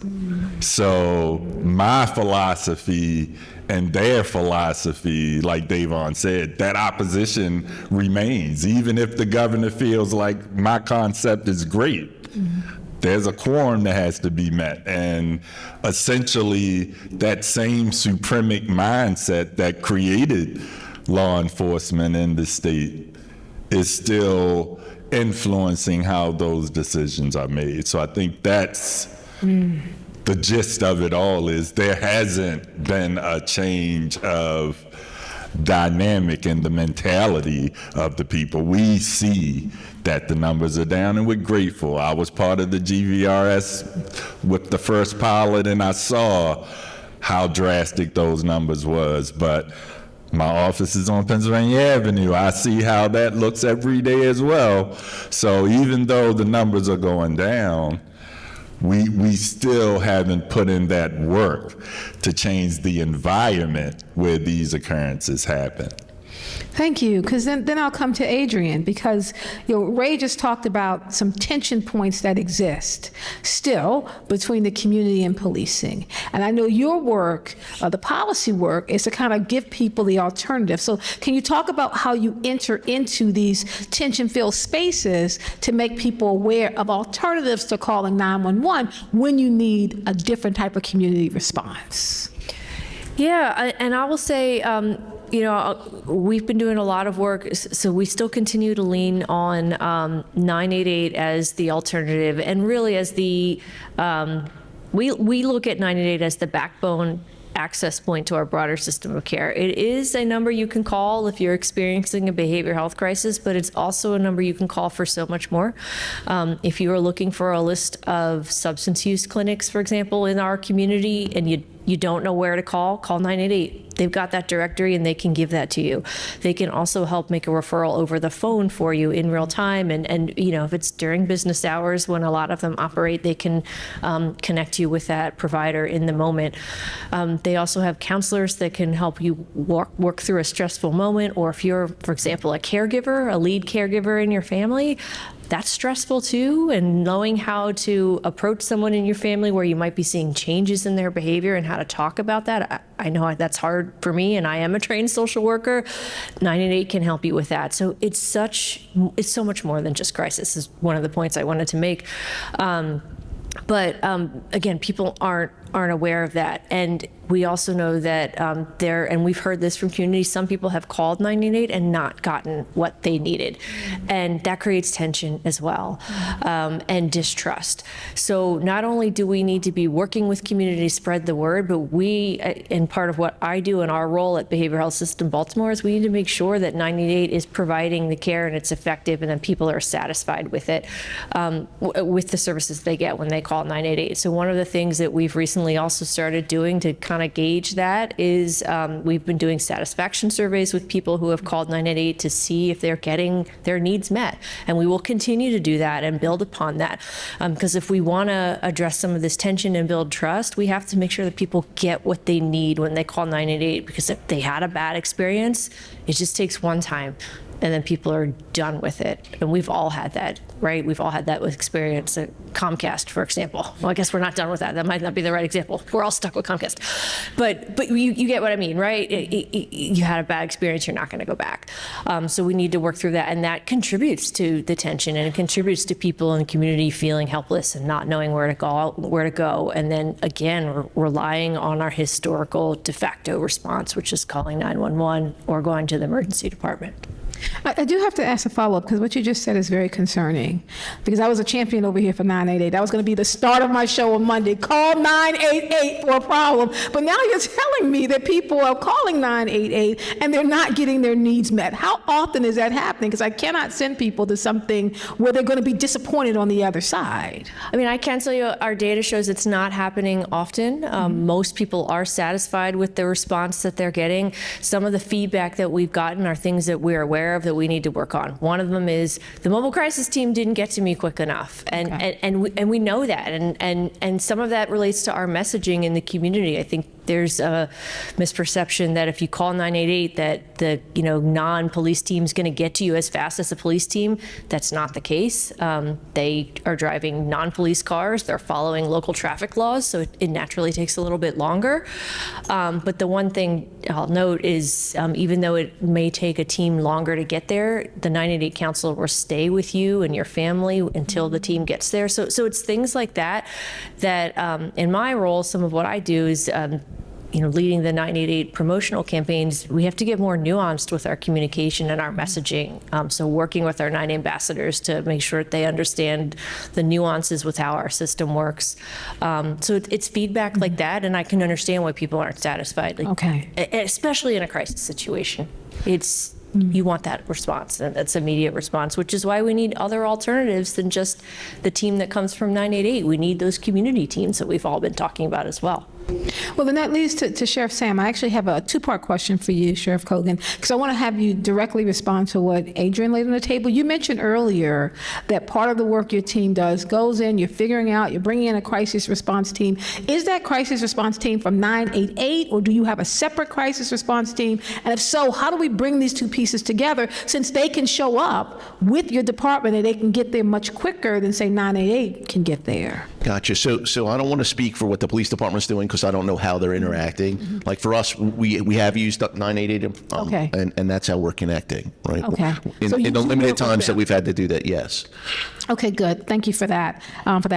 So my philosophy and their philosophy, like Davon said, that opposition remains. Even if the governor feels like my concept is great, there's a quorum that has to be met. And essentially, that same supremic mindset that created law enforcement in the state is still influencing how those decisions are made. So I think that's the gist of it all, is there hasn't been a change of dynamic in the mentality of the people. We see that the numbers are down, and we're grateful. I was part of the GVRS with the first pilot, and I saw how drastic those numbers was, but my office is on Pennsylvania Avenue. I see how that looks every day as well. So even though the numbers are going down, we still haven't put in that work to change the environment where these occurrences happen. Thank you, because then I'll come to Adrian, because Ray just talked about some tension points that exist still between the community and policing. And I know your work, the policy work, is to kind of give people the alternative. So can you talk about how you enter into these tension-filled spaces to make people aware of alternatives to calling 911 when you need a different type of community response? Yeah, and I will say, we've been doing a lot of work, so we still continue to lean on 988 as the alternative, and really as the, we look at 988 as the backbone access point to our broader system of care. It is a number you can call if you're experiencing a behavioral health crisis, but it's also a number you can call for so much more. If you are looking for a list of substance use clinics, for example, in our community, and you don't know where to call 988. They've got that directory and they can give that to you. They can also help make a referral over the phone for you in real time. And if it's during business hours when a lot of them operate, they can connect you with that provider in the moment. They also have counselors that can help you work through a stressful moment, or if you're, for example, a caregiver, a lead caregiver in your family, that's stressful too. And knowing how to approach someone in your family where you might be seeing changes in their behavior and how to talk about that. I know that's hard for me, and I am a trained social worker. 988 can help you with that. So it's so much more than just crisis is one of the points I wanted to make. But again, people aren't aware of that. And we also know that and we've heard this from communities, some people have called 988 and not gotten what they needed. And that creates tension as well, and distrust. So not only do we need to be working with community to spread the word, but and part of what I do in our role at Behavioral Health System Baltimore is we need to make sure that 988 is providing the care and it's effective, and then people are satisfied with it, with the services they get when they call 988. So one of the things that we've recently also started doing to kind of gauge that is we've been doing satisfaction surveys with people who have called 988 to see if they're getting their needs met. And we will continue to do that and build upon that. Because if we want to address some of this tension and build trust, we have to make sure that people get what they need when they call 988. Because if they had a bad experience, it just takes one time, and then people are done with it. And we've all had that, right? We've all had that with experience at Comcast, for example. Well, I guess we're not done with that. That might not be the right example. We're all stuck with Comcast. But you get what I mean, right? You had a bad experience, you're not going to go back. So we need to work through that. And that contributes to the tension, and it contributes to people in the community feeling helpless and not knowing where to go. And then again, relying on our historical de facto response, which is calling 911 or going to the emergency department. I do have to ask a follow-up, because what you just said is very concerning, because I was a champion over here for 988. That was going to be the start of my show on Monday. Call 988 for a problem. But now you're telling me that people are calling 988 and they're not getting their needs met. How often is that happening? Because I cannot send people to something where they're going to be disappointed on the other side. I mean, I can tell you our data shows it's not happening often. Most people are satisfied with the response that they're getting. Some of the feedback that we've gotten are things that we're aware of that we need to work on. One of them is the mobile crisis team didn't get to me quick enough, and we know that, and some of that relates to our messaging in the community. I think there's a misperception that if you call 988 that the non-police team is going to get to you as fast as a police team. That's not the case. They are driving non-police cars. They're following local traffic laws, so it naturally takes a little bit longer. But the one thing I'll note is even though it may take a team longer to get there, the 988 counselor will stay with you and your family until the team gets there. So it's things like that in my role, some of what I do is leading the 988 promotional campaigns, we have to get more nuanced with our communication and our messaging. So working with our 9 ambassadors to make sure that they understand the nuances with how our system works. So it's feedback like that, and I can understand why people aren't satisfied. Okay. Especially in a crisis situation. You want that response, and that's immediate response, which is why we need other alternatives than just the team that comes from 988. We need those community teams that we've all been talking about as well. Well, then that leads to Sheriff Sam. I actually have a two-part question for you, Sheriff Cogan, because I want to have you directly respond to what Adrian laid on the table. You mentioned earlier that part of the work your team does goes in, you're figuring out, you're bringing in a crisis response team. Is that crisis response team from 988, or do you have a separate crisis response team? And if so, how do we bring these two pieces together, since they can show up with your department and they can get there much quicker than, say, 988 can get there? Gotcha. So I don't want to speak for what the police department's doing, because I don't know how they're interacting. Like for us, we have used 988, Okay. and that's how we're connecting, right? Okay. In So you the do limited work with times that them. we've had to do that, yes. Okay, good. Thank you for that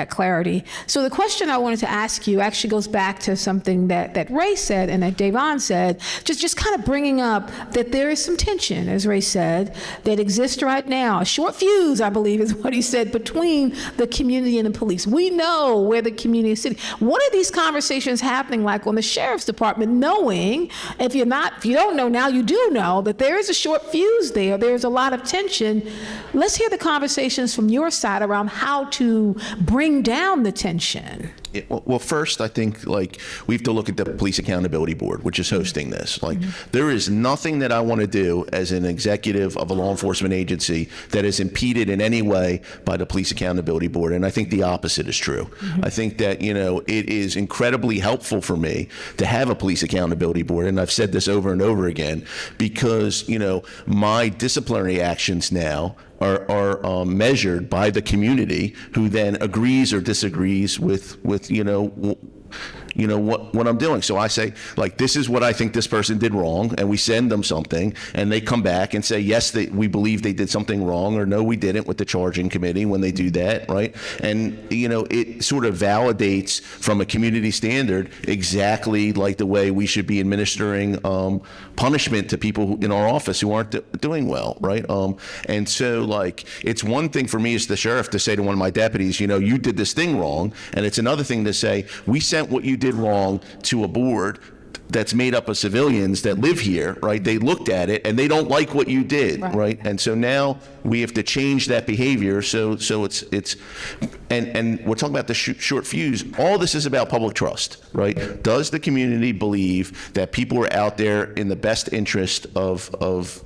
clarity. So the question I wanted to ask you actually goes back to something that Ray said and that Davon said, just kind of bringing up that there is some tension, as Ray said, that exists right now. A short fuse, I believe, is what he said, between the community and the police. We know where the community is sitting. What are these conversations happening like on the sheriff's department, knowing, if you don't know now, you do know that there is a short fuse there. There's a lot of tension. Let's hear the conversations from your side around how to bring down the tension. Well, first, I think like we have to look at the Police Accountability Board, which is hosting this. Like, there is nothing that I want to do as an executive of a law enforcement agency that is impeded in any way by the Police Accountability Board, and I think the opposite is true. I think that it is incredibly helpful for me to have a Police Accountability Board, and I've said this over and over again, because my disciplinary actions now are measured by the community, who then agrees or disagrees with what I'm doing. So I say, like, this is what I think this person did wrong, and we send them something, and they come back and say, yes, we believe they did something wrong, or no, we didn't, with the charging committee when they do that, right? And it sort of validates from a community standard exactly like the way we should be administering punishment to people in our office who aren't doing well, right? And so, like, it's one thing for me as the sheriff to say to one of my deputies, you did this thing wrong, and it's another thing to say, we sent what you did wrong to a board that's made up of civilians that live here, right? They looked at it and they don't like what you did, right? And so now we have to change that behavior. So it's and we're talking about the short fuse. All this is about public trust, right? Does the community believe that people are out there in the best interest of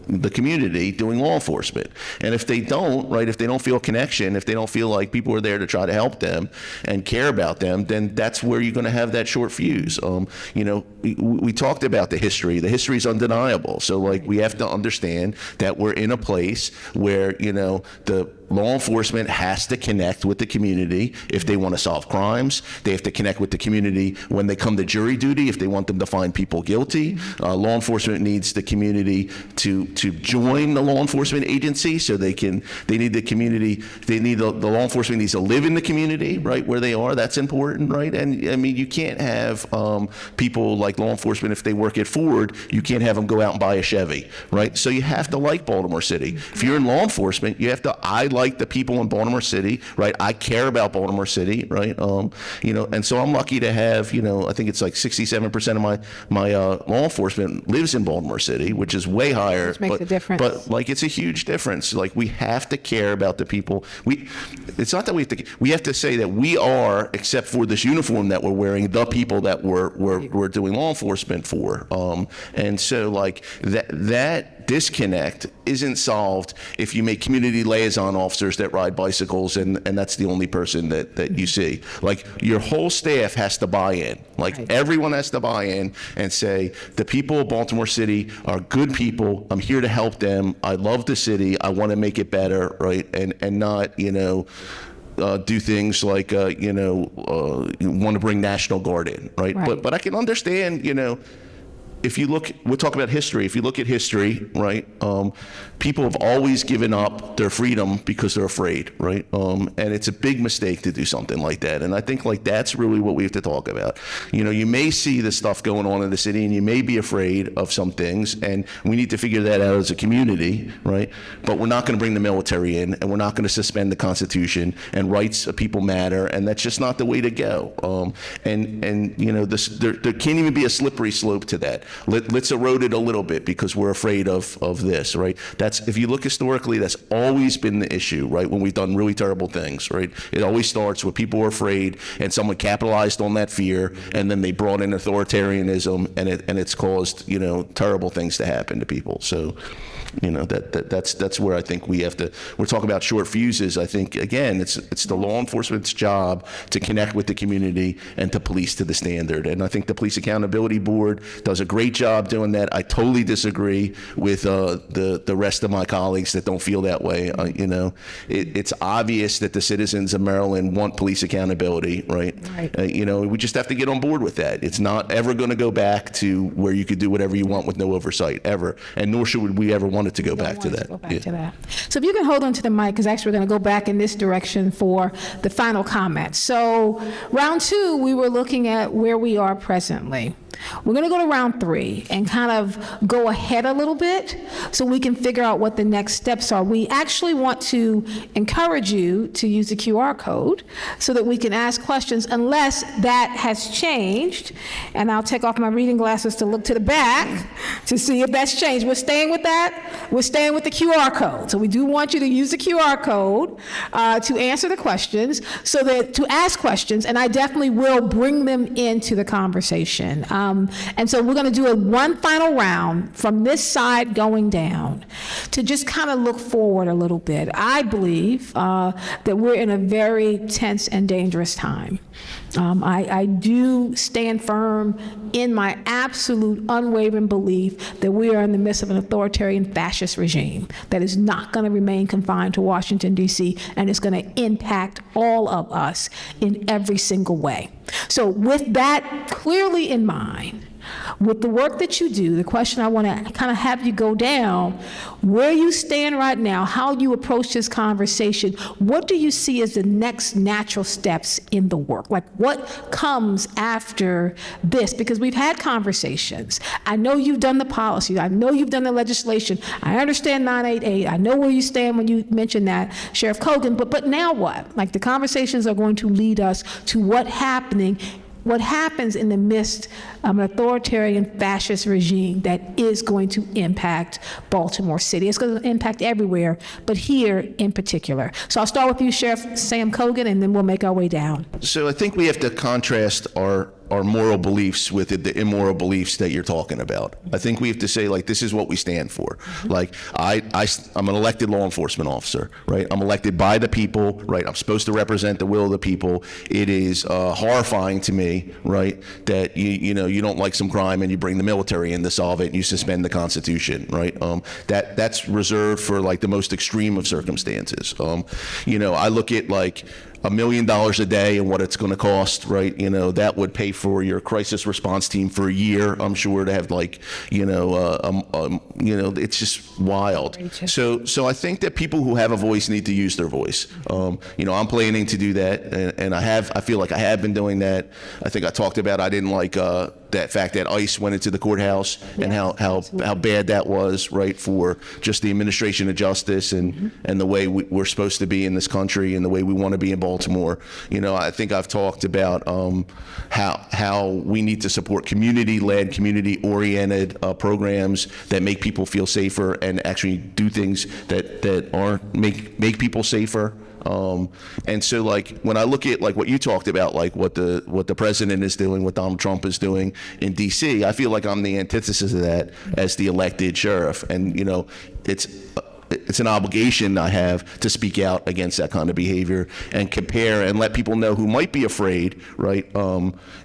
the community doing law enforcement? And if they don't, right? If they don't feel connection, if they don't feel like people are there to try to help them and care about them, then that's where you're going to have that short fuse. We talked about the history. The history is undeniable. So, like, we have to understand that we're in a place where, the law enforcement has to connect with the community if they want to solve crimes. They have to connect with the community when they come to jury duty if they want them to find people guilty. Law enforcement needs the community to join the law enforcement agency, so they need the community. They need the law enforcement needs to live in the community, right, where they are. That's important, right? And I mean, you can't have people like law enforcement, if they work at Ford, you can't have them go out and buy a Chevy, right? So you have to like Baltimore City. If you're in law enforcement, you have to, I like the people in Baltimore City, right? I care about Baltimore City, right? And so I'm lucky to have, I think it's like 67% of my law enforcement lives in Baltimore City, which is way higher. Which makes a difference. But like, it's a huge difference. Like, we have to care about the people. It's not that we have to say that we are, except for this uniform that we're wearing, the people that we're doing law enforcement for. And so, like, that disconnect isn't solved if you make community liaison officers that ride bicycles and that's the only person that you see. Like, your whole staff has to buy in. Like, everyone has to buy in and say, the people of Baltimore City are good people. I'm here to help them. I love the city. I want to make it better, right? And not, do things like, want to bring National Guard in, right? But I can understand, if you look, we'll talk about history. If you look at history, right, people have always given up their freedom because they're afraid, right? And it's a big mistake to do something like that. And I think, like, that's really what we have to talk about. You may see the stuff going on in the city, and you may be afraid of some things, and we need to figure that out as a community, right? But we're not going to bring the military in, and we're not going to suspend the Constitution, and rights of people matter, and that's just not the way to go. There can't even be a slippery slope to that. Let's erode it a little bit because we're afraid of this, right? That's, if you look historically, that's always been the issue, right? When we've done really terrible things, right? It always starts with people were afraid, and someone capitalized on that fear, and then they brought in authoritarianism, and it's caused, terrible things to happen to people. So, that's where I think we're talking about short fuses. I think, again, it's the law enforcement's job to connect with the community and to police to the standard. And I think the Police Accountability Board does a great job doing that. I totally disagree with the rest of my colleagues that don't feel that way. It's obvious that the citizens of Maryland want police accountability, right? We just have to get on board with that. It's not ever going to go back to where you could do whatever you want with no oversight, ever. And nor should we ever want it to go back to that. So if you can hold on to the mic, because actually we're going to go back in this direction for the final comment. So round two, we were looking at where we are presently. We're going to go to round 3 and kind of go ahead a little bit so we can figure out what the next steps are. We actually want to encourage you to use the QR code so that we can ask questions unless that has changed. And I'll take off my reading glasses to look to the back to see if that's changed. We're staying with that. We're staying with the QR code. So we do want you to use the QR code to answer the questions, so that to ask questions, and I definitely will bring them into the conversation. And so we're going to do one final round from this side going down to just kind of look forward a little bit. I believe that we're in a very tense and dangerous time. I do stand firm in my absolute unwavering belief that we are in the midst of an authoritarian fascist regime that is not going to remain confined to Washington, D.C., and is going to impact all of us in every single way. So with that clearly in mind, with the work that you do, the question I want to kind of have you go down, where you stand right now, how you approach this conversation, what do you see as the next natural steps in the work? Like, what comes after this? Because we've had conversations. I know you've done the policy. I know you've done the legislation. I understand 988. I know where you stand when you mention that, Sheriff Cogan, but now what? Like, the conversations are going to lead us to what happens in the midst of an authoritarian fascist regime that is going to impact Baltimore City. It's going to impact everywhere, but here in particular. So I'll start with you, Sheriff Sam Cogan, and then we'll make our way down. So I think we have to contrast our moral beliefs with the immoral beliefs that you're talking about. I think we have to say, like, this is what we stand for. Like, I'm an elected law enforcement officer, right? I'm elected by the people, right? I'm supposed to represent the will of the people. It is horrifying to me, right, that you don't like some crime and you bring the military in to solve it and you suspend the Constitution, right? That's reserved for, like, the most extreme of circumstances. I look at, like, $1 million a day and what it's going to cost, right? That would pay for your crisis response team for a year, I'm sure, to have, like, it's just wild. So I think that people who have a voice need to use their voice. I'm planning to do that, and I feel like I have been doing that. I think I talked about, I didn't like that fact that ICE went into the courthouse and how bad that was, right, for just the administration of justice and the way we're supposed to be in this country and the way we want to be in Baltimore. I think I've talked about how we need to support community-led, community-oriented programs that make people feel safer and actually do things that aren't make people safer. And so, like, when I look at, like, what you talked about, like what the president is doing, what Donald Trump is doing in D.C., I feel like I'm the antithesis of that as the elected sheriff. And, it's an obligation I have to speak out against that kind of behavior and compare and let people know who might be afraid, right,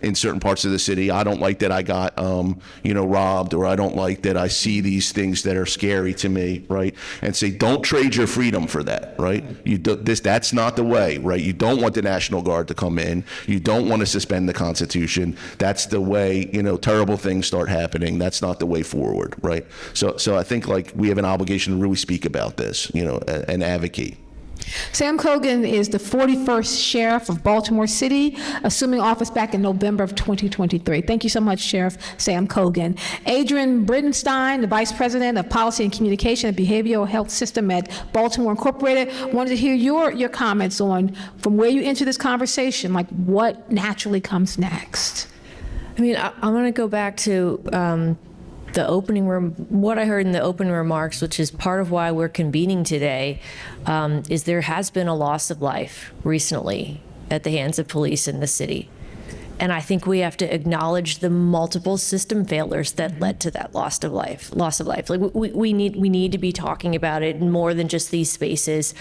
in certain parts of the city. I don't like that I got, robbed, or I don't like that I see these things that are scary to me, right, and say, don't trade your freedom for that, right? That's not the way, right? You don't want the National Guard to come in. You don't want to suspend the Constitution. That's the way, terrible things start happening. That's not the way forward, right? So I think, like, we have an obligation to really speak about this, and advocate. Sam Cogan is the 41st Sheriff of Baltimore City, assuming office back in November of 2023. Thank you so much, Sheriff Sam Cogan. Adrian Bridenstine, the Vice President of Policy and Communication at Behavioral Health System at Baltimore Incorporated. Wanted to hear your comments on, from where you enter this conversation, like, what naturally comes next. I mean, I'm going to go back to what I heard in the opening remarks, which is part of why we're convening today, is there has been a loss of life recently at the hands of police in the city. And I think we have to acknowledge the multiple system failures that led to that loss of life. Like, we need to be talking about it in more than just these spaces.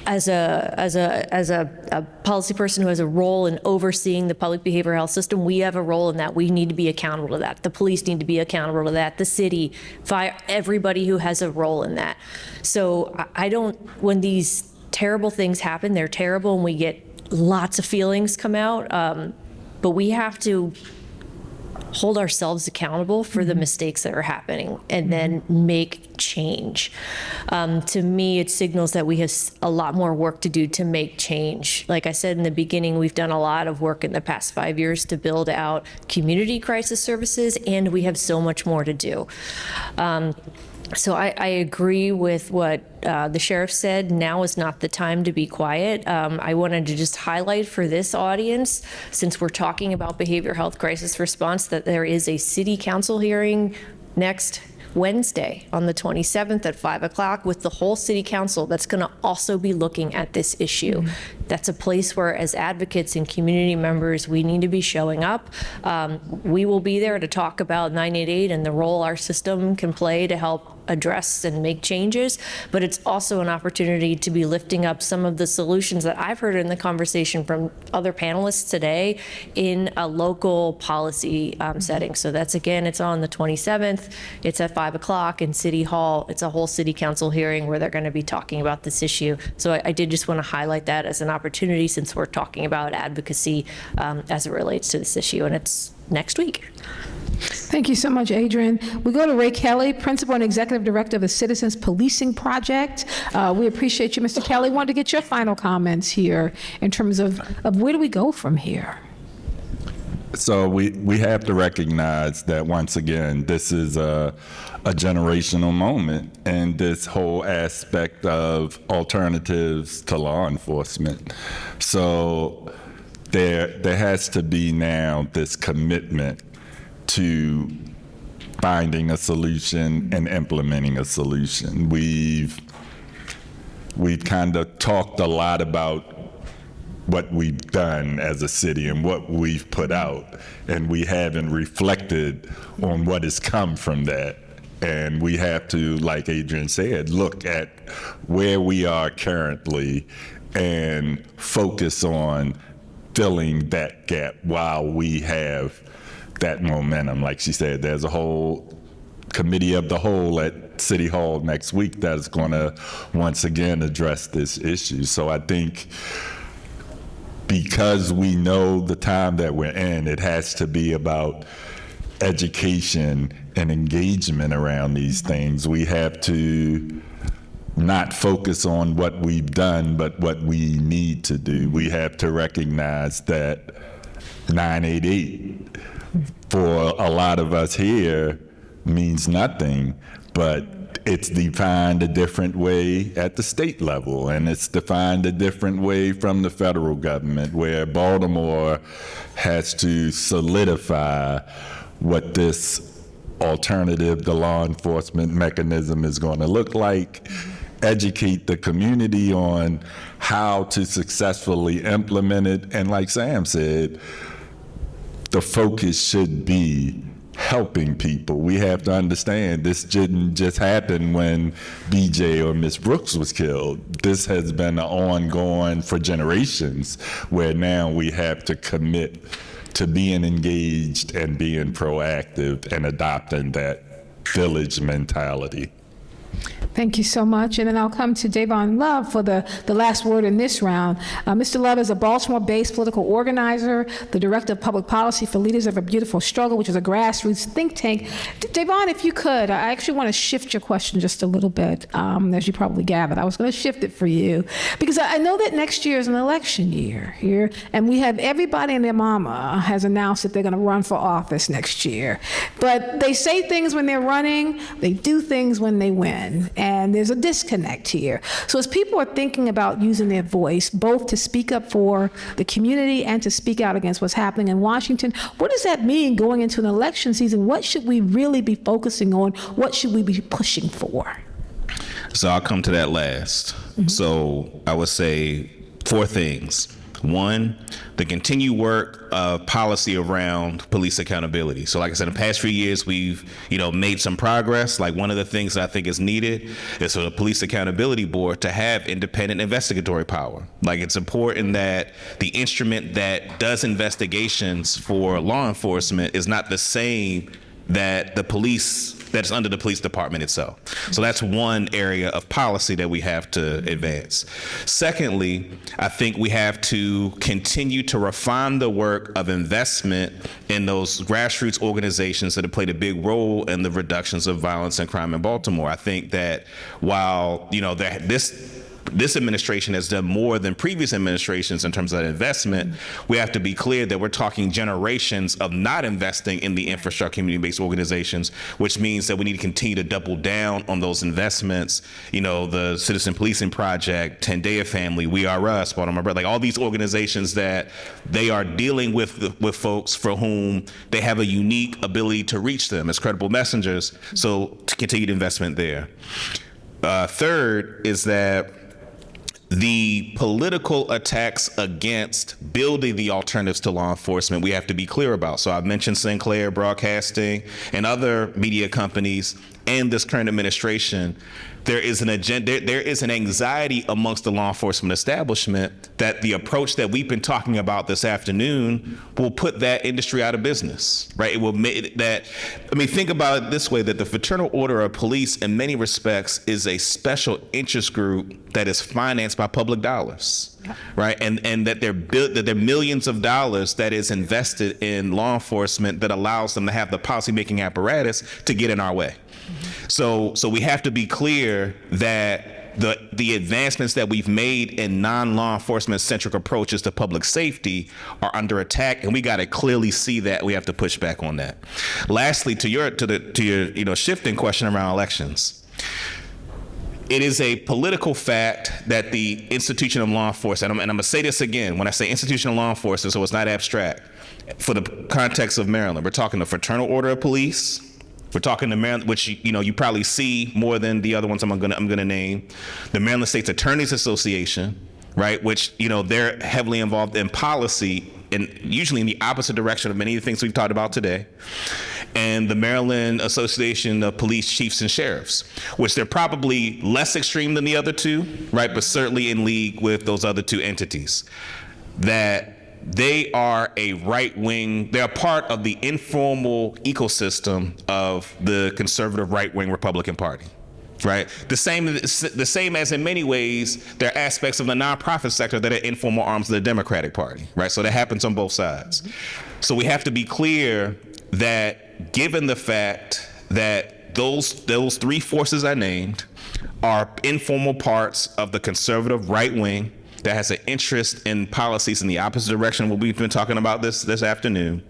As a policy person who has a role in overseeing the public behavioral health system, we have a role in that. We need to be accountable to that. The police need to be accountable to that. The city, fire, everybody who has a role in that. So when these terrible things happen, they're terrible, and we get lots of feelings come out. But we have to hold ourselves accountable for the mistakes that are happening and then make change. To me, it signals that we have a lot more work to do to make change. Like I said in the beginning, we've done a lot of work in the past 5 years to build out community crisis services, and we have so much more to do. So I agree with what the sheriff said. Now is not the time to be quiet. I wanted to just highlight for this audience, since we're talking about behavioral health crisis response, that there is a city council hearing next Wednesday on the 27th at 5 o'clock with the whole city council that's going to also be looking at this issue. That's a place where, as advocates and community members, we need to be showing up. We will be there to talk about 988 and the role our system can play to help address and make changes, but it's also an opportunity to be lifting up some of the solutions that I've heard in the conversation from other panelists today in a local policy setting. So that's, again, it's on the 27th. It's at 5 o'clock in City Hall. It's a whole city council hearing where they're going to be talking about this issue. So I did just want to highlight that as an opportunity, since we're talking about advocacy as it relates to this issue, and it's next week. Thank you so much, Adrian. We go to Ray Kelly, Principal and Executive Director of the Citizens Policing Project. We appreciate you, Mr. Kelly. Wanted to get your final comments here in terms of where do we go from here? So we have to recognize that, once again, this is a generational moment, and this whole aspect of alternatives to law enforcement. So there has to be now this commitment to finding a solution and implementing a solution. We've kind of talked a lot about what we've done as a city and what we've put out, and we haven't reflected on what has come from that. And we have to, like Adrian said, look at where we are currently and focus on filling that gap while we have that momentum. Like she said, there's a whole committee of the whole at City Hall next week that is going to once again address this issue. So I think, because we know the time that we're in, it has to be about education and engagement around these things. We have to not focus on what we've done, but what we need to do. We have to recognize that 988 for a lot of us here means nothing, but it's defined a different way at the state level, and it's defined a different way from the federal government, where Baltimore has to solidify what this alternative to law enforcement mechanism is going to look like, educate the community on how to successfully implement it, and like Sam said, the focus should be helping people. We have to understand this didn't just happen when BJ or Miss Brooks was killed. This has been ongoing for generations, where now we have to commit to being engaged and being proactive and adopting that village mentality. Thank you so much. And then I'll come to Davon Love for the last word in this round. Mr. Love is a Baltimore-based political organizer, the Director of Public Policy for Leaders of a Beautiful Struggle, which is a grassroots think tank. Davon, if you could, I actually want to shift your question just a little bit, as you probably gathered. I was going to shift it for you, because I know that next year is an election year here, and we have everybody and their mama has announced that they're going to run for office next year. But they say things when they're running, they do things when they win. And there's a disconnect here. So as people are thinking about using their voice, both to speak up for the community and to speak out against what's happening in Washington, what does that mean going into an election season? What should we really be focusing on? What should we be pushing for? So I'll come to that last. So I would say 4 things. 1, the continued work of policy around police accountability. So like I said, in the past few years, we've, made some progress. Like, one of the things that I think is needed is for the Police Accountability Board to have independent investigatory power. Like, it's important that the instrument that does investigations for law enforcement is not the same that the police that's under the police department itself. So that's one area of policy that we have to advance. Secondly, I think we have to continue to refine the work of investment in those grassroots organizations that have played a big role in the reductions of violence and crime in Baltimore. I think that while, this administration has done more than previous administrations in terms of investment, we have to be clear that we're talking generations of not investing in the infrastructure community-based organizations, which means that we need to continue to double down on those investments. The Citizen Policing Project, Tendaya Family, We Are Us, Baltimore, like all these organizations that they are dealing with folks for whom they have a unique ability to reach them as credible messengers. So to continued investment there. Third is that the political attacks against building the alternatives to law enforcement, we have to be clear about. So I've mentioned Sinclair Broadcasting and other media companies and this current administration. There is an agenda, there is an anxiety amongst the law enforcement establishment that the approach that we've been talking about this afternoon will put that industry out of business, right? It will make that, think about it this way, that the Fraternal Order of Police in many respects is a special interest group that is financed by public dollars, right? And that there are millions of dollars that is invested in law enforcement that allows them to have the policymaking apparatus to get in our way. So we have to be clear that the advancements that we've made in non-law enforcement centric approaches to public safety are under attack, and we got to clearly see that. We have to push back on that. Lastly, to your shifting question around elections, it is a political fact that the institution of law enforcement, and I'm going to say this again, when I say institution of law enforcement, so it's not abstract, for the context of Maryland, we're talking the Fraternal Order of Police. We're talking the Maryland, which you probably see more than the other ones I'm gonna name, the Maryland States Attorneys Association, right? Which they're heavily involved in policy and usually in the opposite direction of many of the things we've talked about today, and the Maryland Association of Police Chiefs and Sheriffs, which they're probably less extreme than the other two, right? But certainly in league with those other two entities. That they are a right-wing, they're part of the informal ecosystem of the conservative right-wing Republican Party, right? The same as in many ways, there are aspects of the nonprofit sector that are informal arms of the Democratic Party, right? So that happens on both sides. So we have to be clear that given the fact that those three forces I named are informal parts of the conservative right-wing that has an interest in policies in the opposite direction of what we've been talking about this afternoon,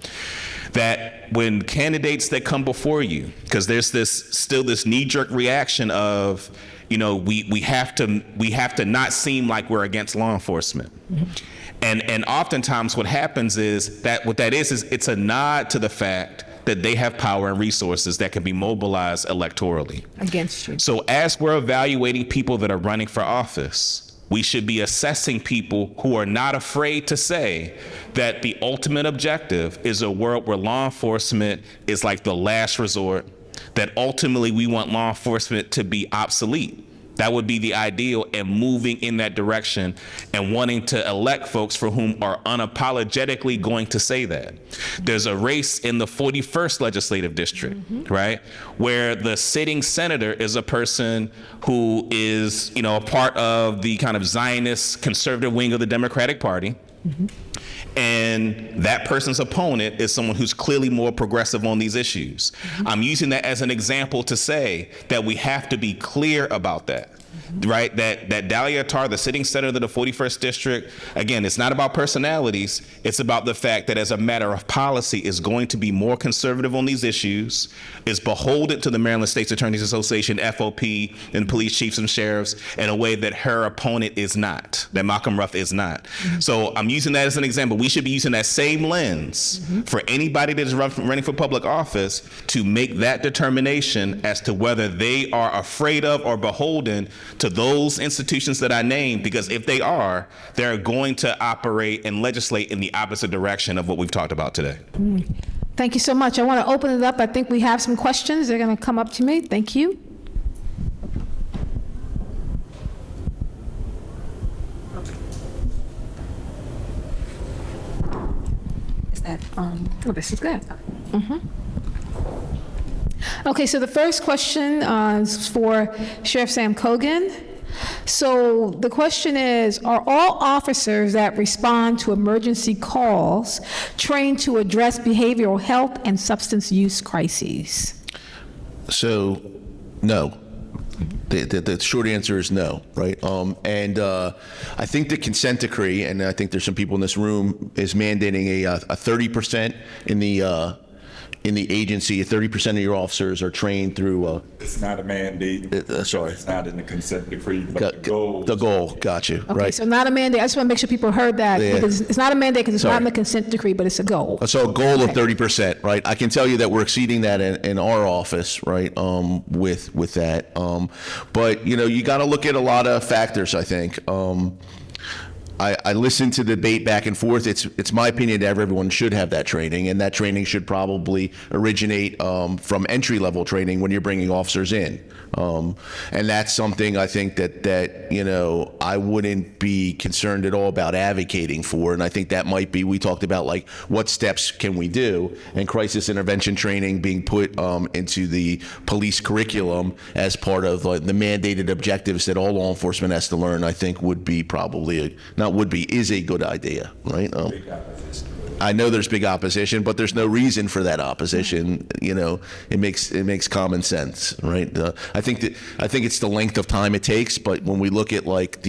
that when candidates that come before you, because there's still this knee-jerk reaction of, we have to not seem like we're against law enforcement. And oftentimes what happens is that what that is it's a nod to the fact that they have power and resources that can be mobilized electorally. Against you. So as we're evaluating people that are running for office, we should be assessing people who are not afraid to say that the ultimate objective is a world where law enforcement is like the last resort, that ultimately we want law enforcement to be obsolete. That would be the ideal, and moving in that direction and wanting to elect folks for whom are unapologetically going to say that. There's a race in the 41st legislative district, right, where the sitting senator is a person who is, a part of the kind of Zionist conservative wing of the Democratic Party. And that person's opponent is someone who's clearly more progressive on these issues. I'm using that as an example to say that we have to be clear about that. Right, that Dalia Attar, the sitting senator of the 41st district, again, it's not about personalities. It's about the fact that as a matter of policy is going to be more conservative on these issues, is beholden to the Maryland States Attorneys Association, FOP, and police chiefs and sheriffs in a way that her opponent is not, that Malcolm Ruff is not. So I'm using that as an example. We should be using that same lens for anybody that is running for public office to make that determination as to whether they are afraid of or beholden to those institutions that I named, because if they are, they're going to operate and legislate in the opposite direction of what we've talked about today. Thank you so much. I want to open it up. I think we have some questions. They're going to come up to me. Thank you. Is that, oh, this is good. Okay, so the first question is for Sheriff Sam Cogan. So the question is, are all officers that respond to emergency calls trained to address behavioral health and substance use crises? So, no. The short answer is no, right? I think the consent decree, and I think there's some people in this room, is mandating a 30% in the agency. 30% of your officers are trained through. It's not a mandate. Sorry. It's not in the consent decree, but the goal. The goal, got you, Okay, right? so not a mandate. I just want to make sure people heard that. Yeah. Because it's not a mandate because it's not Sorry. in the consent decree, but it's a goal. So a goal of Okay. 30%, right? I can tell you that we're exceeding that in our office, right? With that, but you got to look at a lot of factors. I think. I listened to the debate back and forth. It's my opinion that everyone should have that training, and that training should probably originate from entry-level training when you're bringing officers in. And that's something I think that I wouldn't be concerned at all about advocating for. And I think that might be, we talked about like what steps can we do, and crisis intervention training being put into the police curriculum as part of like the mandated objectives that all law enforcement has to learn. I think would be probably is a good idea, right? I know there's big opposition, but there's no reason for that opposition. It makes common sense, right? I think it's the length of time it takes, but when we look at like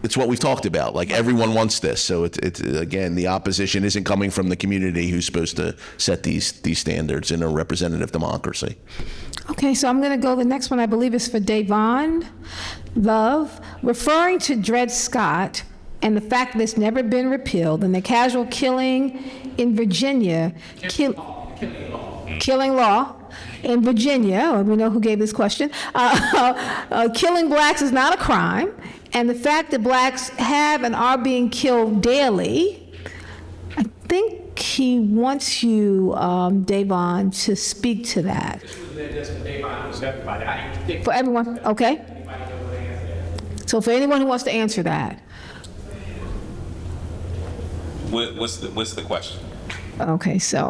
it's what we've talked about. Like everyone wants this, so it's again, the opposition isn't coming from the community who's supposed to set these standards in a representative democracy. Okay, so I'm going to go, the next one I believe is for Davon Love. Referring to Dred Scott and the fact that it's never been repealed and the casual killing in Virginia, killing law in Virginia, we know who gave this question, killing blacks is not a crime, and the fact that blacks have and are being killed daily, I think he wants you, Davon, to speak to that. For everyone, okay? So for anyone who wants to answer that. What's the question? Okay, so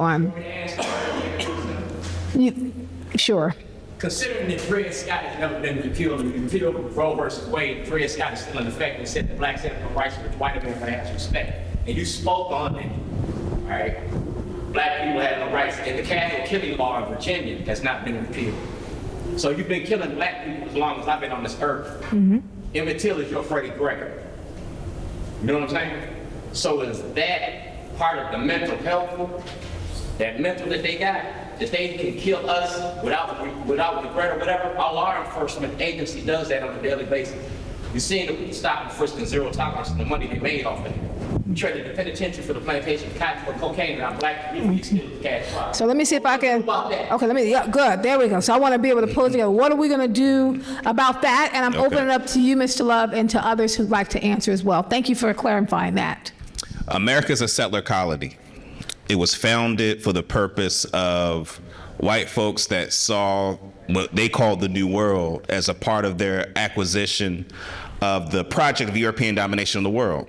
sure. Considering that Dred Scott has never been repealed, and repealed Roe versus Wade, Dred Scott is still in effect and said that blacks have no rights, which white America has respect. And you spoke on it, all right? Black people have no rights, and the casual killing law in Virginia has not been repealed. So you've been killing black people as long as I've been on this earth. Emmett Till is your Freddie Gregg. You know what I'm saying? So is that part of the mental health, that mental that they got, that they can kill us without regret or whatever? Our law enforcement agency does that on a daily basis. You've seen them stop and frisk and zero tolerance and the money they made off of it. We traded the penitentiary for the plantation of cotton for cocaine, and our black community still cash. So let me see if I can, About that. okay, good, there we go. So I want to be able to pull it together. What are we going to do about that? And I'm opening it up to you, Mr. Love, and to others who'd like to answer as well. Thank you for clarifying that. America's a settler colony. It was founded for the purpose of white folks that saw what they called the New World as a part of their acquisition of the project of European domination of the world.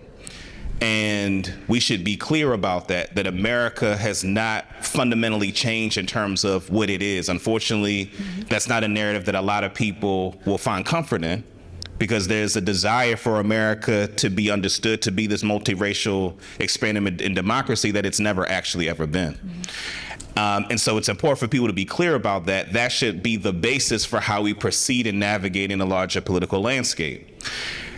And we should be clear about that America has not fundamentally changed in terms of what it is. Unfortunately, that's not a narrative that a lot of people will find comfort in, because there's a desire for America to be understood to be this multiracial experiment in democracy that it's never actually ever been. And so it's important for people to be clear about that. That should be the basis for how we proceed in navigating the larger political landscape.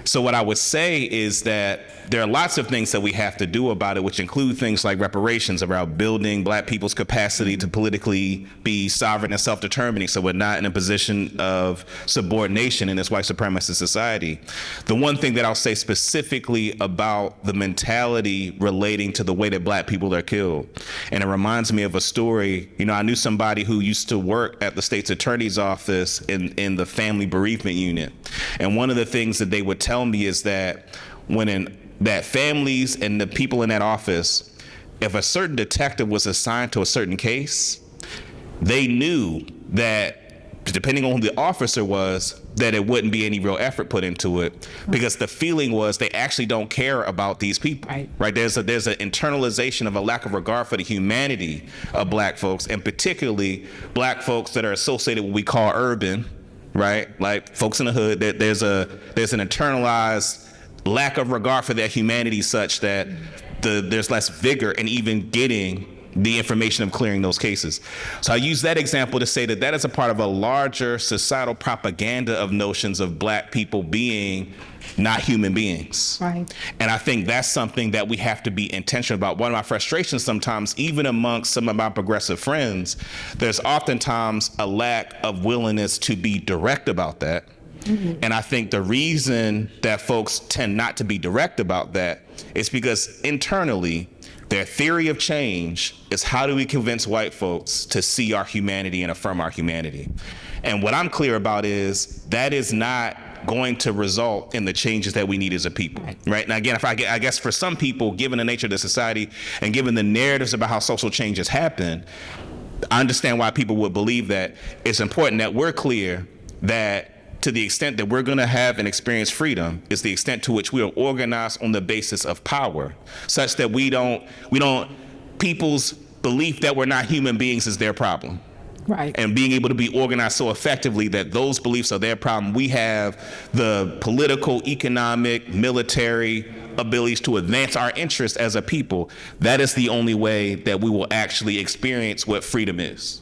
So what I would say is that there are lots of things that we have to do about it, which include things like reparations, around building black people's capacity to politically be sovereign and self-determining, so we're not in a position of subordination in this white supremacist society. The one thing that I'll say specifically about the mentality relating to the way that black people are killed, and it reminds me of a story. I knew somebody who used to work at the state's attorney's office in the family bereavement unit, and one of the things that they would tell me is that that families and the people in that office, if a certain detective was assigned to a certain case, they knew that depending on who the officer was, that it wouldn't be any real effort put into it, because the feeling was they actually don't care about these people. Right? There's an internalization of a lack of regard for the humanity of black folks, and particularly black folks that are associated with what we call urban, right? Like folks in the hood. That there's an internalized lack of regard for their humanity, such that there's less vigor in even getting the information of clearing those cases. So I use that example to say that that is a part of a larger societal propaganda of notions of black people being not human beings. Right. And I think that's something that we have to be intentional about. One of my frustrations sometimes, even amongst some of my progressive friends, there's oftentimes a lack of willingness to be direct about that. And I think the reason that folks tend not to be direct about that is because internally, their theory of change is, how do we convince white folks to see our humanity and affirm our humanity? And what I'm clear about is that is not going to result in the changes that we need as a people, right? And again, I guess for some people, given the nature of the society and given the narratives about how social changes happen, I understand why people would believe that it's important that we're clear that to the extent that we're going to have and experience freedom is the extent to which we are organized on the basis of power, such that we don't people's belief that we're not human beings is their problem. Right. And being able to be organized so effectively that those beliefs are their problem. We have the political, economic, military abilities to advance our interests as a people. That is the only way that we will actually experience what freedom is.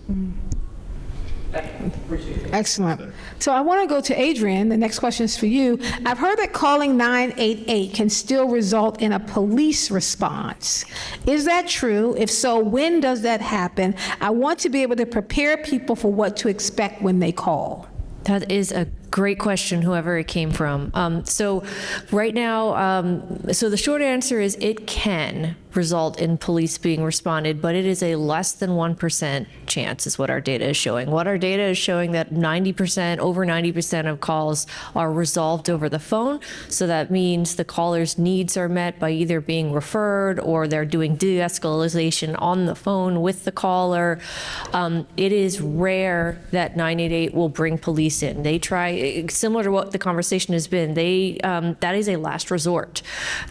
Excellent. So I want to go to Adrian. The next question is for you. I've heard that calling 988 can still result in a police response. Is that true? If so, when does that happen? I want to be able to prepare people for what to expect when they call. That is a great question, whoever it came from. So right now, so the short answer is it can result in police being responded, but it is a less than 1% chance is what our data is showing. What our data is showing that 90%, over 90% of calls are resolved over the phone. So that means the caller's needs are met by either being referred or they're doing de-escalation on the phone with the caller. It is rare that 988 will bring police in. They try, similar to what the conversation has been, that is a last resort.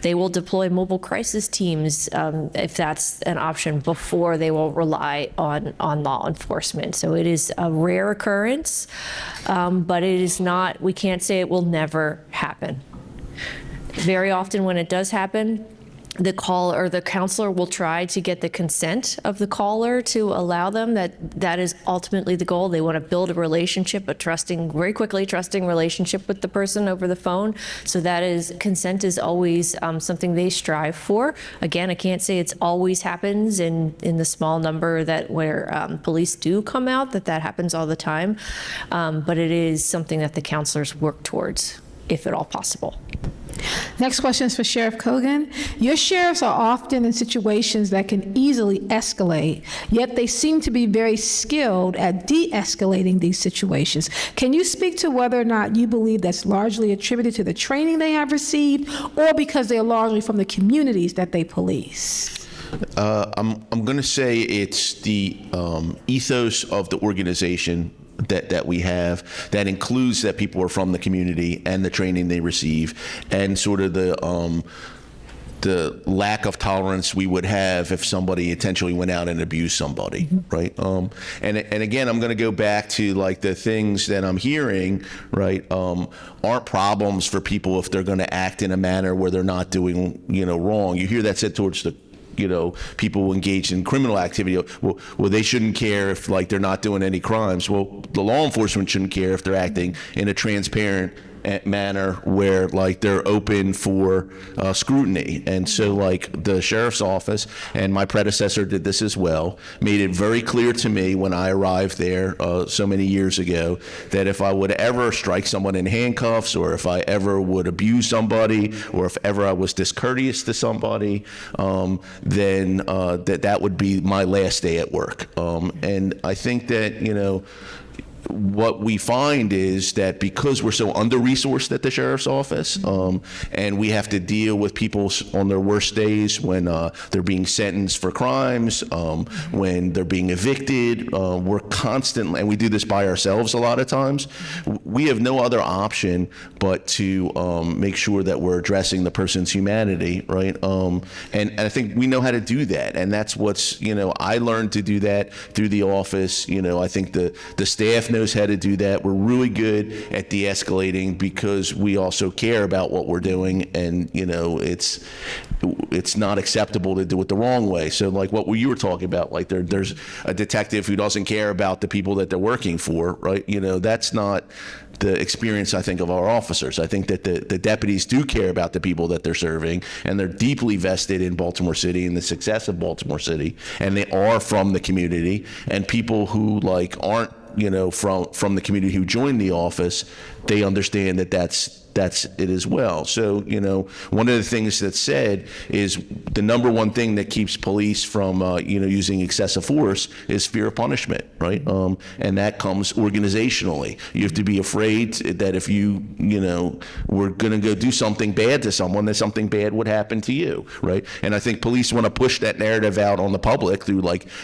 They will deploy mobile crisis teams if that's an option before they will rely on law enforcement. So it is a rare occurrence, but it is not, we can't say it will never happen. Very often when it does happen, the caller or the counselor will try to get the consent of the caller to allow them. That is ultimately the goal. They want to build a relationship, very quickly trusting relationship with the person over the phone. So that is, consent is always something they strive for. Again, I can't say it's always happens in the small number that where police do come out, that happens all the time. But it is something that the counselors work towards, if at all possible. Next question is for Sheriff Kogan. Your sheriffs are often in situations that can easily escalate, yet they seem to be very skilled at de-escalating these situations. Can you speak to whether or not you believe that's largely attributed to the training they have received, or because they're largely from the communities that they police? I'm going to say it's the ethos of the organization that we have that includes that people are from the community and the training they receive, and sort of the lack of tolerance we would have if somebody intentionally went out and abused somebody, right? And again, I'm going to go back to like the things that I'm hearing, right? Aren't problems for people if they're going to act in a manner where they're not doing, wrong. You hear that said towards the people who engage in criminal activity. Well, they shouldn't care if like they're not doing any crimes. Well, the law enforcement shouldn't care if they're acting in a transparent manner where like they're open for scrutiny. And so like the sheriff's office, and my predecessor did this as well, made it very clear to me when I arrived there so many years ago that if I would ever strike someone in handcuffs, or if I ever would abuse somebody, or if ever I was discourteous to somebody, then that would be my last day at work. And I think that, what we find is that because we're so under-resourced at the sheriff's office, and we have to deal with people on their worst days when they're being sentenced for crimes, when they're being evicted, we're constantly, and we do this by ourselves a lot of times, we have no other option but to make sure that we're addressing the person's humanity, right? And I think we know how to do that, and that's what's, I learned to do that through the office. I think the staff knows how to do that. We're really good at de-escalating because we also care about what we're doing, and it's not acceptable to do it the wrong way. So like what you were talking about, like there's a detective who doesn't care about the people that they're working for, right? That's not the experience, I think, of our officers. I think that the deputies do care about the people that they're serving, and they're deeply vested in Baltimore City and the success of Baltimore City, and they are from the community. And people who aren't from the community who join the office, they understand that that's it as well. So, one of the things that's said is the number one thing that keeps police from, using excessive force is fear of punishment, right? And that comes organizationally. You have to be afraid that if you were going to go do something bad to someone, that something bad would happen to you, right? And I think police want to push that narrative out on the public through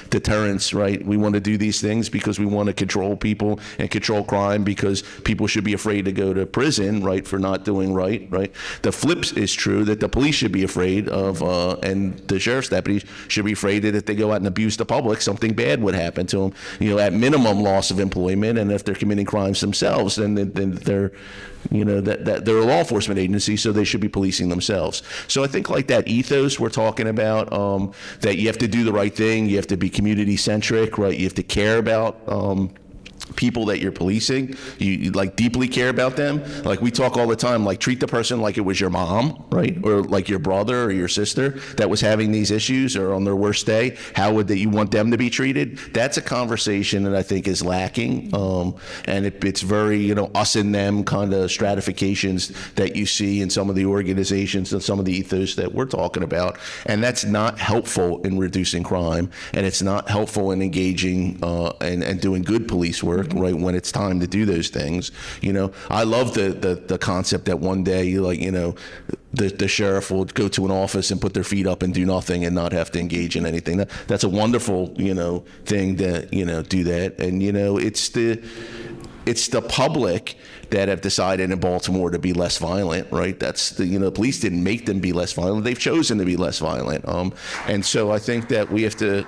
deterrence, right? We want to do these things because we want to control people and control crime, because people should be afraid to go to prison, right, for not doing right. The flip is true, that the police should be afraid of, and the sheriff's deputies should be afraid that if they go out and abuse the public, something bad would happen to them. At minimum, loss of employment, and if they're committing crimes themselves, then they're, that they're a law enforcement agency, so they should be policing themselves. So I think that ethos we're talking about, that you have to do the right thing, you have to be community centric, right? You have to care about people that you're policing. You deeply care about them. We talk all the time, treat the person like it was your mom, right? Or your brother or your sister that was having these issues or on their worst day. How would you want them to be treated? That's a conversation that I think is lacking. And it's very, us and them kind of stratifications that you see in some of the organizations and some of the ethos that we're talking about. And that's not helpful in reducing crime. And it's not helpful in engaging and doing good police work, right, when it's time to do those things. I love the concept that one day, the sheriff will go to an office and put their feet up and do nothing and not have to engage in anything. That's a wonderful, thing to, do that. And, it's the public that have decided in Baltimore to be less violent, right? That's the police didn't make them be less violent. They've chosen to be less violent. And so I think that we have to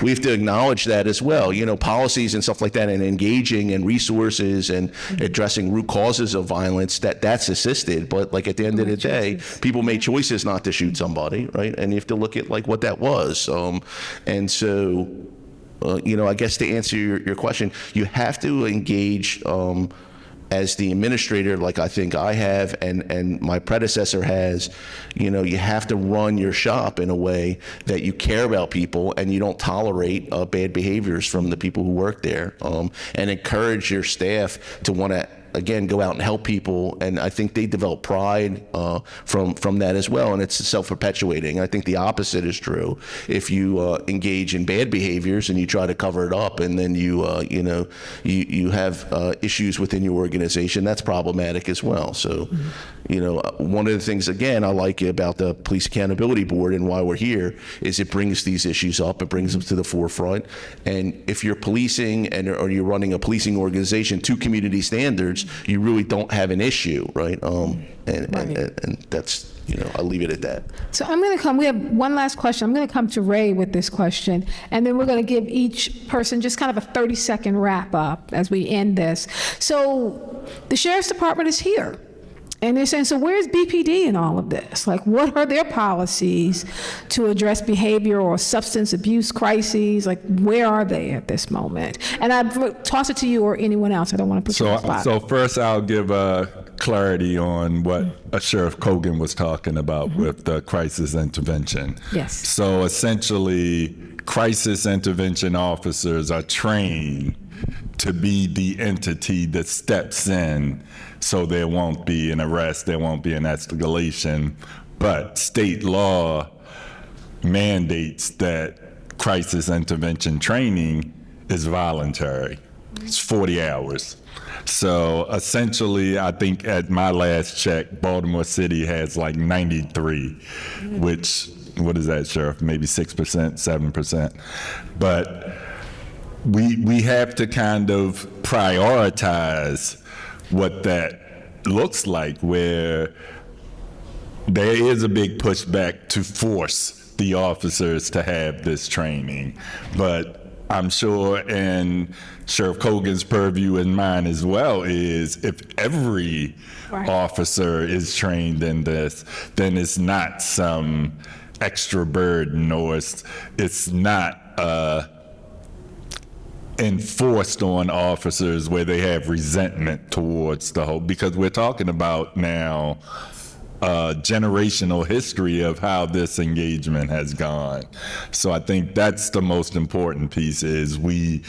acknowledge that as well. Policies and stuff like that, and engaging and resources and addressing root causes of violence, that's assisted. But at the end of the day, people made choices not to shoot somebody, right? And you have to look at what that was. And so, I guess to answer your question, you have to engage as the administrator, I think I have and my predecessor has. You have to run your shop in a way that you care about people and you don't tolerate bad behaviors from the people who work there, and encourage your staff to want to, again, go out and help people. And I think they develop pride from that as well, and it's self-perpetuating. I think the opposite is true. If you engage in bad behaviors and you try to cover it up, and then you have issues within your organization, that's problematic as well. So, one of the things, again, I like about the Police Accountability Board and why we're here is it brings these issues up, it brings them to the forefront. And if you're policing or you're running a policing organization to community standards, you really don't have an issue, right? And that's, I'll leave it at that. So we have one last question. I'm going to come to Ray with this question, and then we're going to give each person just kind of a 30-second wrap up as we end this. So the Sheriff's Department is here. And they're saying, so where's BPD in all of this? What are their policies to address behavior or substance abuse crises? Where are they at this moment? And I toss it to you or anyone else. I don't want to put you on the spot. So first, I'll give clarity on what Sheriff Cogan was talking about with the crisis intervention. Yes. So essentially, crisis intervention officers are trained to be the entity that steps in, so there won't be an arrest, there won't be an escalation. But state law mandates that crisis intervention training is voluntary. It's 40 hours. So essentially, I think at my last check, Baltimore City has like 93, which, what is that, Sheriff? Maybe 6%, 7%. But we have to kind of prioritize what that looks like, where there is a big pushback to force the officers to have this training. But I'm sure in Sheriff Cogan's purview and mine as well is if every officer is trained in this, then it's not some extra burden, or it's not enforced on officers where they have resentment towards the whole, because we're talking about now generational history of how this engagement has gone. So I think that's the most important piece, is we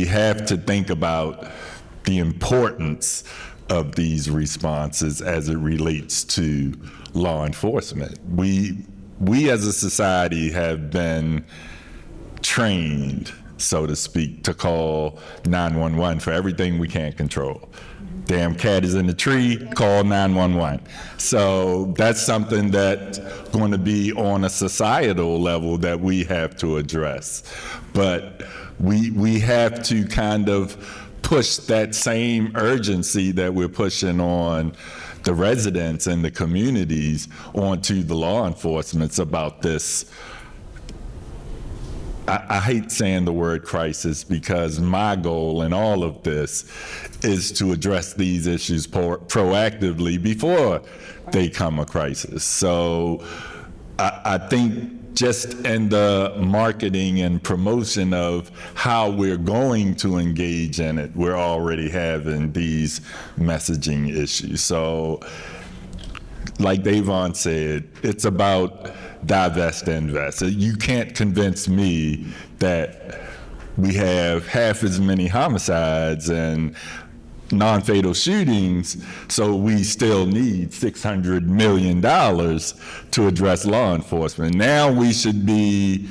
have to think about the importance of these responses as it relates to law enforcement. We as a society have been trained, so to speak, to call 911 for everything we can't control. Damn cat is in the tree, call 911. So that's something that's going to be on a societal level that we have to address. But we have to kind of push that same urgency that we're pushing on the residents and the communities onto the law enforcement about this. I hate saying the word crisis, because my goal in all of this is to address these issues proactively before they come a crisis. So I think just in the marketing and promotion of how we're going to engage in it, we're already having these messaging issues. So like Davon said, it's about divest, invest. You can't convince me that we have half as many homicides and non-fatal shootings, so we still need $600 million to address law enforcement. Now we should be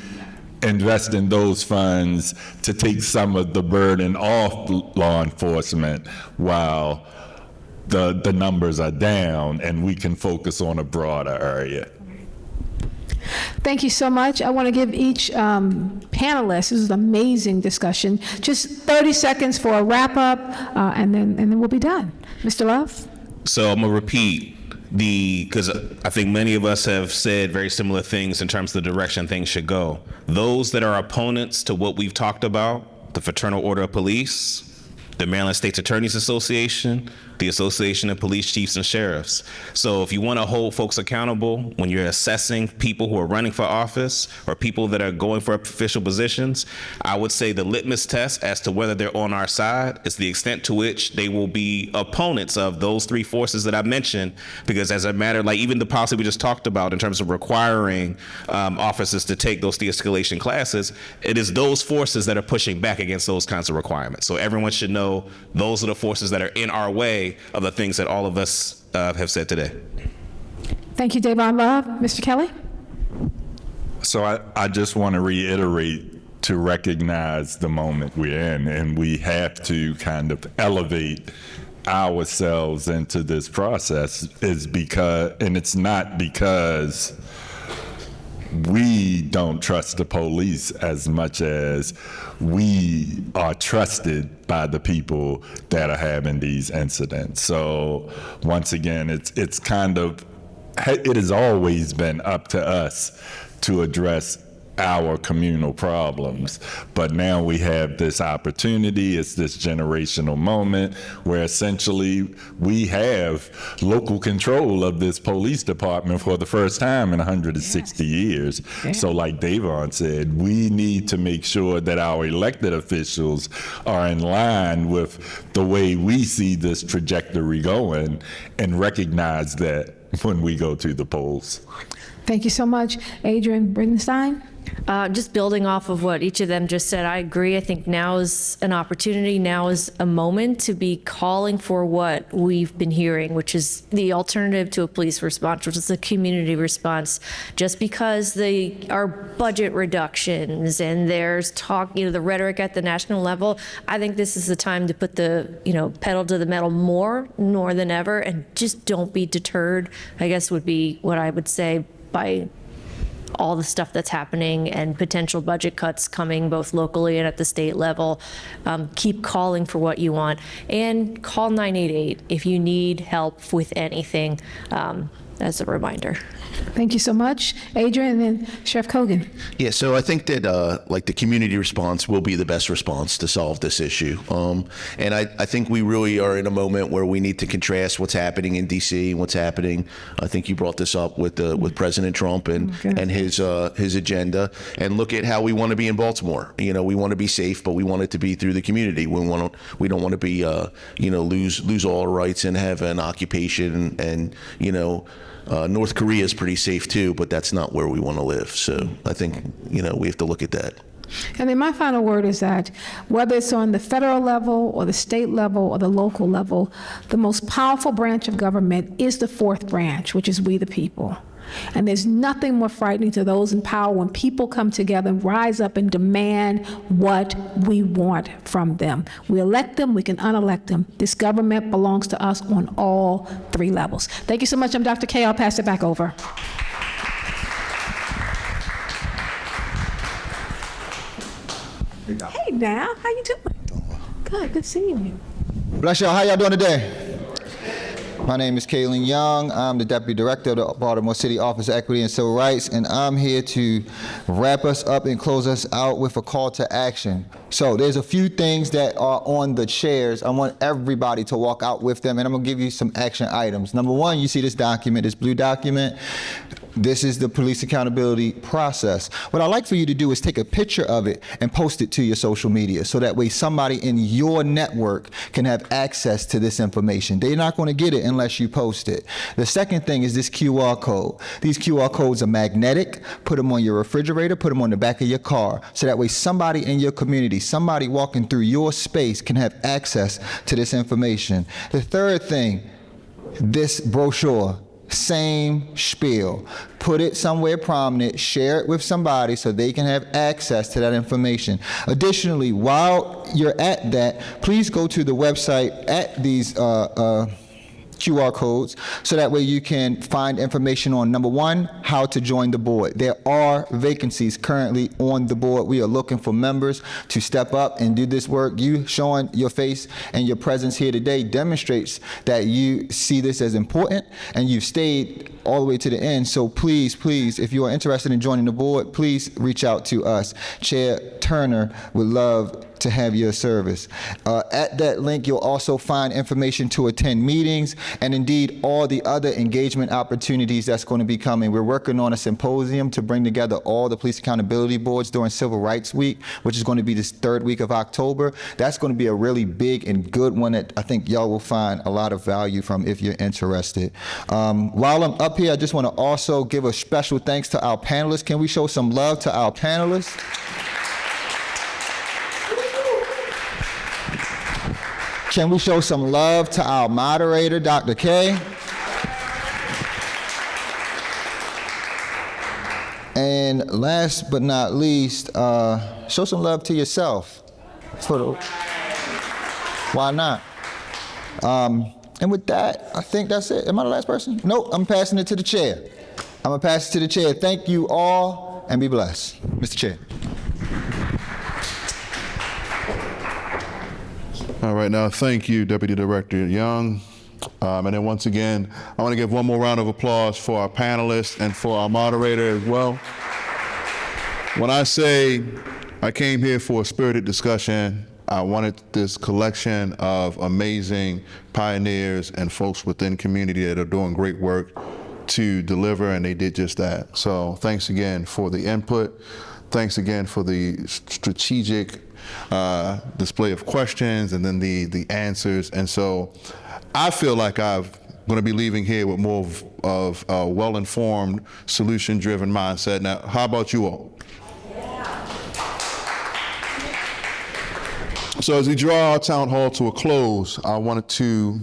investing those funds to take some of the burden off law enforcement while the numbers are down, and we can focus on a broader area. Thank you so much. I want to give each panelist, this is an amazing discussion, just 30 seconds for a wrap-up, and then we'll be done. Mr. Love? So I'm going to repeat because I think many of us have said very similar things in terms of the direction things should go. Those that are opponents to what we've talked about, the Fraternal Order of Police, the Maryland States Attorneys Association, the Association of Police Chiefs and Sheriffs. So if you want to hold folks accountable when you're assessing people who are running for office or people that are going for official positions, I would say the litmus test as to whether they're on our side is the extent to which they will be opponents of those three forces that I mentioned. Because as a matter, like even the policy we just talked about in terms of requiring officers to take those de-escalation classes, it is those forces that are pushing back against those kinds of requirements. So everyone should know those are the forces that are in our way of the things that all of us have said today. Thank you, Davon Love. Mr. Kelly? So I just want to reiterate to recognize the moment we're in, and we have to kind of elevate ourselves into this process, and it's not because we don't trust the police as much as we are trusted by the people that are having these incidents. So once again, it has always been up to us to address our communal problems. But now we have this opportunity, it's this generational moment where essentially we have local control of this police department for the first time in 160 years. Yeah. So like Davon said, we need to make sure that our elected officials are in line with the way we see this trajectory going and recognize that when we go to the polls. Thank you so much. Adrian Bridenstine? Just building off of what each of them just said, I agree. I think now is an opportunity, now is a moment to be calling for what we've been hearing, which is the alternative to a police response, which is a community response. Just because our budget reductions and there's talk, the rhetoric at the national level, I think this is the time to put the, pedal to the metal more than ever, and just don't be deterred, I guess would be what I would say, by all the stuff that's happening and potential budget cuts coming both locally and at the state level. Keep calling for what you want, and call 988 if you need help with anything, as a reminder. Thank you so much. Adrian, and then Sheriff Kogan. Yeah, so I think that the community response will be the best response to solve this issue. And I think we really are in a moment where we need to contrast what's happening in D.C. and what's happening. I think you brought this up with President Trump and his agenda, and look at how we want to be in Baltimore. We want to be safe, but we want it to be through the community. We don't want to be lose all our rights and have an occupation and North Korea is pretty safe too, but that's not where we want to live. So I think, we have to look at that. And then my final word is that whether it's on the federal level or the state level or the local level, the most powerful branch of government is the fourth branch, which is we the people. And there's nothing more frightening to those in power when people come together and rise up and demand what we want from them. We elect them, we can unelect them. This government belongs to us on all three levels. Thank you so much. I'm Dr. K. I'll pass it back over. Hey now, how you doing? Good seeing you. Bless y'all, how y'all doing today? My name is Kaylin Young. I'm the Deputy Director of the Baltimore City Office of Equity and Civil Rights, and I'm here to wrap us up and close us out with a call to action. So there's a few things that are on the chairs. I want everybody to walk out with them, and I'm gonna give you some action items. Number one, you see this document, this blue document. This is the police accountability process. What I'd like for you to do is take a picture of it and post it to your social media, so that way somebody in your network can have access to this information. They're not going to get it unless you post it. The second thing is this QR code. These QR codes are magnetic. Put them on your refrigerator, put them on the back of your car, so that way somebody in your community, somebody walking through your space can have access to this information. The third thing, this brochure. Same spiel. Put it somewhere prominent, share it with somebody so they can have access to that information. Additionally, while you're at that, please go to the website at these QR codes, so that way you can find information on, number one, how to join the board. There are vacancies currently on the board. We are looking for members to step up and do this work. You showing your face and your presence here today demonstrates that you see this as important and you've stayed all the way to the end. So please, if you are interested in joining the board, please reach out to us. Chair Turner would love to have your service. At that link, you'll also find information to attend meetings and indeed all the other engagement opportunities that's going to be coming. We're working on a symposium to bring together all the police accountability boards during Civil Rights Week, which is going to be this third week of October. That's going to be a really big and good one that I think y'all will find a lot of value from if you're interested. While I'm up here, I just want to also give a special thanks to our panelists. Can we show some love to our panelists? Can we show some love to our moderator, Dr. K? And last but not least, show some love to yourself. Why not? And with that, I think that's it. Am I the last person? Nope, I'm passing it to the chair. I'm gonna pass it to the chair. Thank you all, and be blessed. Mr. Chair. All right, now thank you, Deputy Director Young. And then once again, I want to give one more round of applause for our panelists and for our moderator as well. When I say I came here for a spirited discussion, I wanted this collection of amazing pioneers and folks within community that are doing great work to deliver, and they did just that. So thanks again for the input. Thanks again for the strategic display of questions and then the answers. And so I feel like I've going to be leaving here with more of a well-informed, solution-driven mindset. Now, how about you all? So as we draw our town hall to a close, I wanted to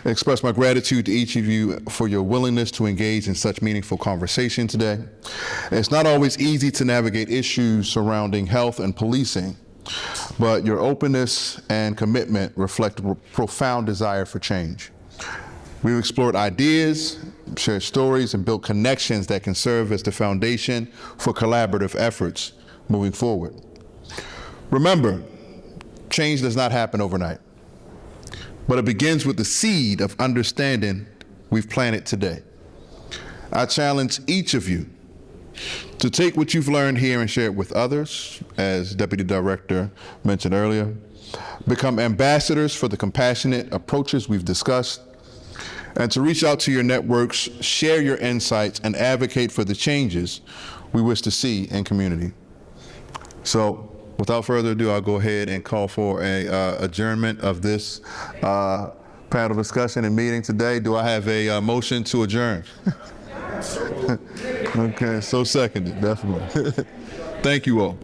express my gratitude to each of you for your willingness to engage in such meaningful conversation today. It's not always easy to navigate issues surrounding health and policing, but your openness and commitment reflect a profound desire for change. We've explored ideas, shared stories, and built connections that can serve as the foundation for collaborative efforts moving forward. Remember, change does not happen overnight, but it begins with the seed of understanding we've planted today. I challenge each of you to take what you've learned here and share it with others, as Deputy Director mentioned earlier. Become ambassadors for the compassionate approaches we've discussed, and to reach out to your networks, share your insights, and advocate for the changes we wish to see in community. So, without further ado, I'll go ahead and call for a adjournment of this panel discussion and meeting today. Do I have a motion to adjourn? Okay, so seconded, definitely. Thank you all.